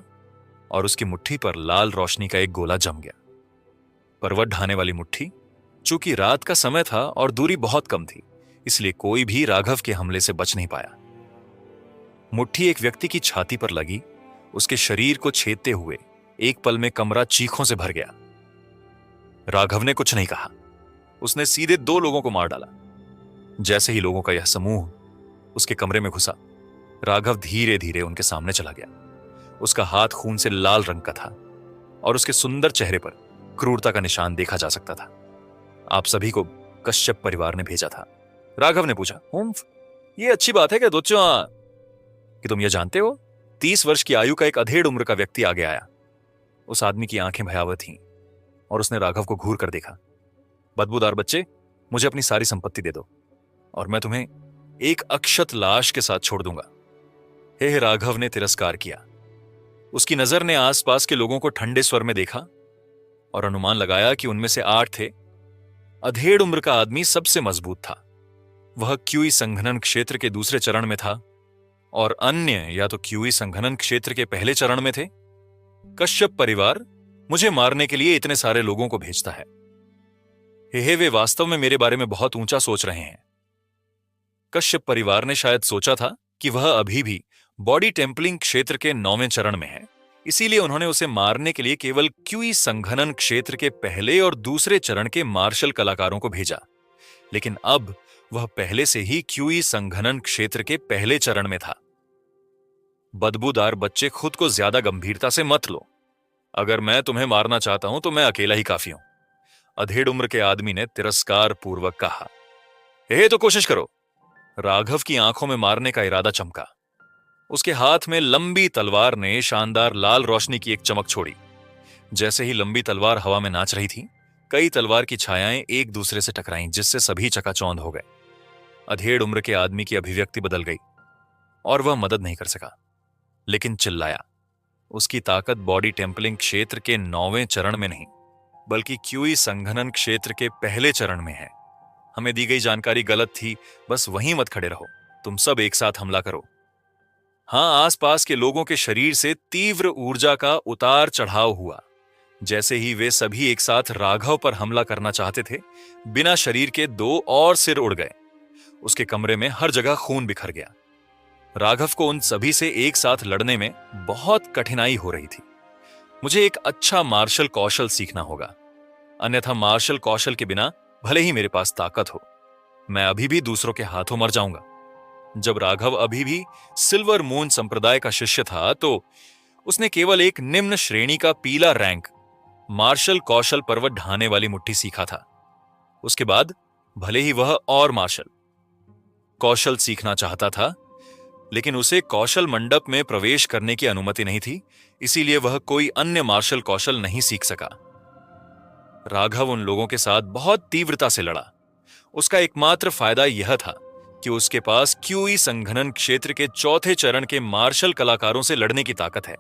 और उसकी मुट्ठी पर लाल रोशनी का एक गोला जम गया। परवट ढाने वाली मुट्ठी। चूंकि रात का समय था और दूरी बहुत कम थी, इसलिए कोई भी राघव के हमले से बच नहीं पाया। मुट्ठी एक व्यक्ति की छाती पर लगी। उसके शरीर को छेदते हुए एक पल में कमरा चीखों से भर गया। राघव ने कुछ नहीं कहा। उसने सीधे 2 लोगों को मार डाला। जैसे ही लोगों का यह समूह उसके कमरे में घुसा, राघव धीरे धीरे उनके सामने चला गया। उसका हाथ खून से लाल रंग का था और उसके सुंदर चेहरे पर क्रूरता का निशान देखा जा सकता था। आप सभी को कश्यप परिवार ने भेजा था। राघव ने पूछा, हुम्फ, ये अच्छी बात है क्या दोचो कि तुम ये जानते हो? 30 वर्ष की आयु का एक अधेड़ उम्र का व्यक्ति आगे आया। उस आदमी की आंखें भयावह थीं और उसने राघव को घूर कर देखा। बदबूदार बच्चे, मुझे अपनी सारी संपत्ति दे दो और मैं तुम्हें एक अक्षत लाश के साथ छोड़ दूंगा। हे राघव ने तिरस्कार किया। उसकी नजर ने आसपास के लोगों को ठंडे स्वर में देखा और अनुमान लगाया कि उनमें से 8 थे। अधेड़ उम्र का आदमी सबसे मजबूत था। वह क्यूई संघनन क्षेत्र के दूसरे चरण में था और अन्य या तो क्यूई संघनन क्षेत्र के पहले चरण में थे। कश्यप परिवार मुझे मारने के लिए इतने सारे लोगों को भेजता है। वे वास्तव में मेरे बारे में बहुत ऊंचा सोच रहे हैं। कश्यप परिवार ने शायद सोचा था कि वह अभी भी बॉडी टेम्पलिंग क्षेत्र के 9वें चरण में है। इसीलिए उन्होंने उसे मारने के लिए केवल क्यूई संघनन क्षेत्र के पहले और दूसरे चरण के मार्शल कलाकारों को भेजा। लेकिन अब वह पहले से ही क्यूई संघनन क्षेत्र के पहले चरण में था। बदबूदार बच्चे, खुद को ज्यादा गंभीरता से मत लो। अगर मैं तुम्हें मारना चाहता हूं तो मैं अकेला ही काफी हूं, अधेड़ उम्र के आदमी ने तिरस्कार पूर्वक कहा। तो कोशिश करो। राघव की आंखों में मारने का इरादा चमका। उसके हाथ में लंबी तलवार ने शानदार लाल रोशनी की एक चमक छोड़ी। जैसे ही लंबी तलवार हवा में नाच रही थी, कई तलवार की छायाएं एक दूसरे से टकराईं, जिससे सभी चकाचौंध हो गए। अधेड़ उम्र के आदमी की अभिव्यक्ति बदल गई और वह मदद नहीं कर सका, लेकिन चिल्लाया। उसकी ताकत बॉडी टेम्पलिंग क्षेत्र के 9वें चरण में नहीं, बल्कि क्यूई संघनन क्षेत्र के पहले चरण में है। हमें दी गई जानकारी गलत थी, बस वहीं मत खड़े रहो। तुम सब एक साथ हमला करो। हां, आसपास के लोगों के शरीर से तीव्र ऊर्जा का उतार चढ़ाव हुआ। जैसे ही वे सभी एक साथ राघव पर हमला करना चाहते थे, बिना शरीर के 2 और सिर उड़ गए। उसके कमरे में हर जगह खून बिखर गया। राघव को उन सभी से एक साथ लड़ने में बहुत कठिनाई हो रही थी। मुझे एक अच्छा मार्शल कौशल सीखना होगा, अन्यथा मार्शल कौशल के बिना भले ही मेरे पास ताकत हो, मैं अभी भी दूसरों के हाथों मर जाऊंगा। जब राघव अभी भी सिल्वर मून संप्रदाय का शिष्य था, तो उसने केवल एक निम्न श्रेणी का पीला रैंक मार्शल कौशल पर्वत ढाने वाली मुट्ठी सीखा था। उसके बाद भले ही वह और मार्शल कौशल सीखना चाहता था, लेकिन उसे कौशल मंडप में प्रवेश करने की अनुमति नहीं थी, इसीलिए वह कोई अन्य मार्शल कौशल नहीं सीख सका। राघव उन लोगों के साथ बहुत तीव्रता से लड़ा। उसका एकमात्र फायदा यह था कि उसके पास क्यूई संघनन क्षेत्र के 4थे चरण के मार्शल कलाकारों से लड़ने की ताकत है,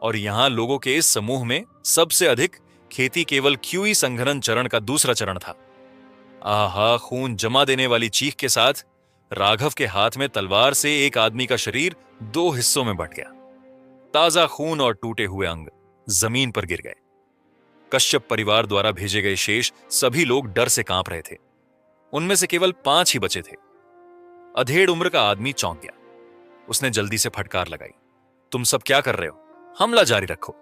और यहां लोगों के इस समूह में सबसे अधिक खेती केवल क्यूई संघनन चरण का दूसरा चरण था। आहा, खून जमा देने वाली चीख के साथ राघव के हाथ में तलवार से एक आदमी का शरीर 2 हिस्सों में बंट गया। ताजा खून और टूटे हुए अंग जमीन पर गिर गए। कश्यप परिवार द्वारा भेजे गए शेष सभी लोग डर से कांप रहे थे। उनमें से केवल 5 ही बचे थे। अधेड़ उम्र का आदमी चौंक गया। उसने जल्दी से फटकार लगाई, तुम सब क्या कर रहे हो? हमला जारी रखो।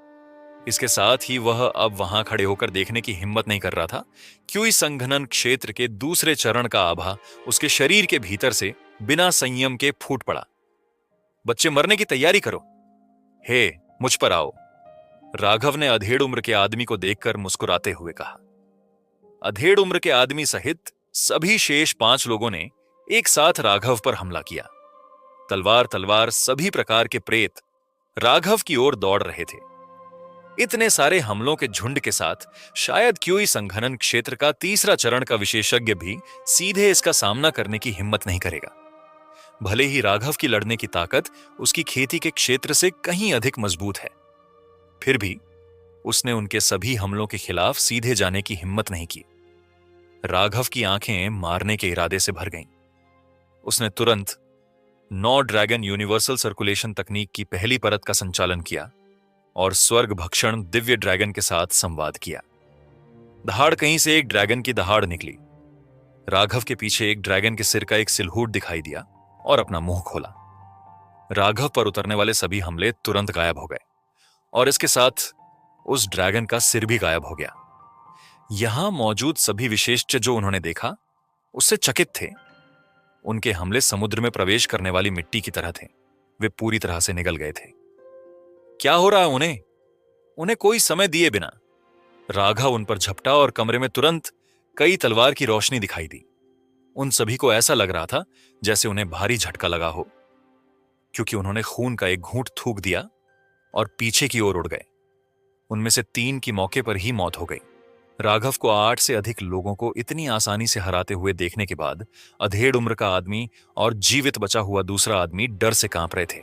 इसके साथ ही वह अब वहां खड़े होकर देखने की हिम्मत नहीं कर रहा था। क्यूई संघनन क्षेत्र के दूसरे चरण का आभा उसके शरीर के भीतर से बिना संयम के फूट पड़ा। बच्चे, मरने की तैयारी करो। हे, मुझ पर आओ, राघव ने अधेड़ उम्र के आदमी को देखकर मुस्कुराते हुए कहा। अधेड़ उम्र के आदमी सहित सभी शेष 5 लोगों ने एक साथ राघव पर हमला किया। तलवार सभी प्रकार के प्रेत राघव की ओर दौड़ रहे थे। इतने सारे हमलों के झुंड के साथ शायद क्यूई संघनन क्षेत्र का तीसरा चरण का विशेषज्ञ भी सीधे इसका सामना करने की हिम्मत नहीं करेगा। भले ही राघव की लड़ने की ताकत उसकी खेती के क्षेत्र से कहीं अधिक मजबूत है, फिर भी उसने उनके सभी हमलों के खिलाफ सीधे जाने की हिम्मत नहीं की। राघव की आंखें मारने के इरादे से भर गईं। उसने तुरंत 9 ड्रैगन यूनिवर्सल सर्कुलेशन तकनीक की पहली परत का संचालन किया और स्वर्ग भक्षण दिव्य ड्रैगन के साथ संवाद किया। दहाड़ कहीं से एक ड्रैगन की दहाड़ निकली। राघव के पीछे एक ड्रैगन के सिर का एक सिलहूट दिखाई दिया और अपना मुंह खोला। राघव पर उतरने वाले सभी हमले तुरंत गायब हो गए और इसके साथ उस ड्रैगन का सिर भी गायब हो गया। यहां मौजूद सभी विशेषज्ञ जो उन्होंने देखा, उससे चकित थे। उनके हमले समुद्र में प्रवेश करने वाली मिट्टी की तरह थे। वे पूरी तरह से निगल गए थे। क्या हो रहा है उन्हें कोई समय दिए बिना राघव उन पर झपटा और कमरे में तुरंत कई तलवार की रोशनी दिखाई दी। उन सभी को ऐसा लग रहा था जैसे उन्हें भारी झटका लगा हो, क्योंकि उन्होंने खून का एक घूंट थूक दिया और पीछे की ओर उड़ गए। उनमें से 3 की मौके पर ही मौत हो गई। राघव को 8 से अधिक लोगों को इतनी आसानी से हराते हुए देखने के बाद अधेड़ उम्र का आदमी और जीवित बचा हुआ दूसरा आदमी डर से कांप रहे थे।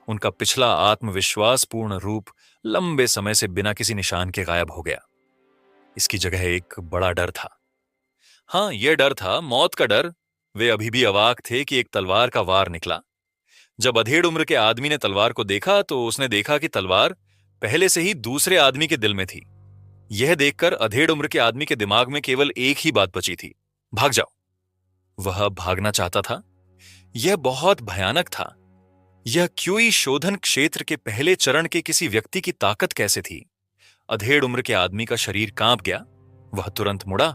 उनका पिछला आत्मविश्वास पूर्ण रूप लंबे समय से बिना किसी निशान के गायब हो गया। इसकी जगह एक बड़ा डर था। हां, यह डर था, मौत का डर। वे अभी भी अवाक थे कि एक तलवार का वार निकला। जब अधेड़ उम्र के आदमी ने तलवार को देखा तो उसने देखा कि तलवार पहले से ही दूसरे आदमी के दिल में थी। यह देखकर अधेड़ उम्र के आदमी के दिमाग में केवल एक ही बात बची थी, भाग जाओ। वह भागना चाहता था, यह बहुत भयानक था। यह क्यूई शोधन क्षेत्र के पहले चरण के किसी व्यक्ति की ताकत कैसे थी? अधेड़ उम्र के आदमी का शरीर कांप गया। वह तुरंत मुड़ा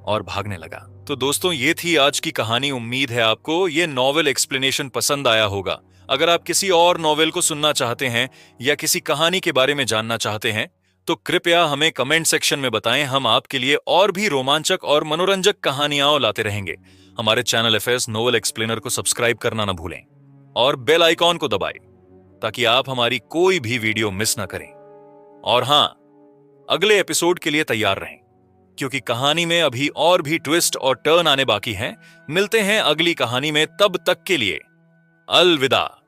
और भागने लगा। तो दोस्तों, ये थी आज की कहानी। उम्मीद है आपको ये नॉवेल एक्सप्लेनेशन पसंद आया होगा। अगर आप किसी और नॉवेल को सुनना चाहते हैं या किसी कहानी के बारे में जानना चाहते हैं तो कृपया हमें कमेंट सेक्शन में बताएं। हम आपके लिए और भी रोमांचक और मनोरंजक कहानियां लाते रहेंगे। हमारे चैनल एफएस नोवेल एक्सप्लेनर को सब्सक्राइब करना ना भूलें और बेल आइकॉन को दबाएं ताकि आप हमारी कोई भी वीडियो मिस ना करें। और हां, अगले एपिसोड के लिए तैयार रहें क्योंकि कहानी में अभी और भी ट्विस्ट और टर्न आने बाकी हैं। मिलते हैं अगली कहानी में, तब तक के लिए अलविदा।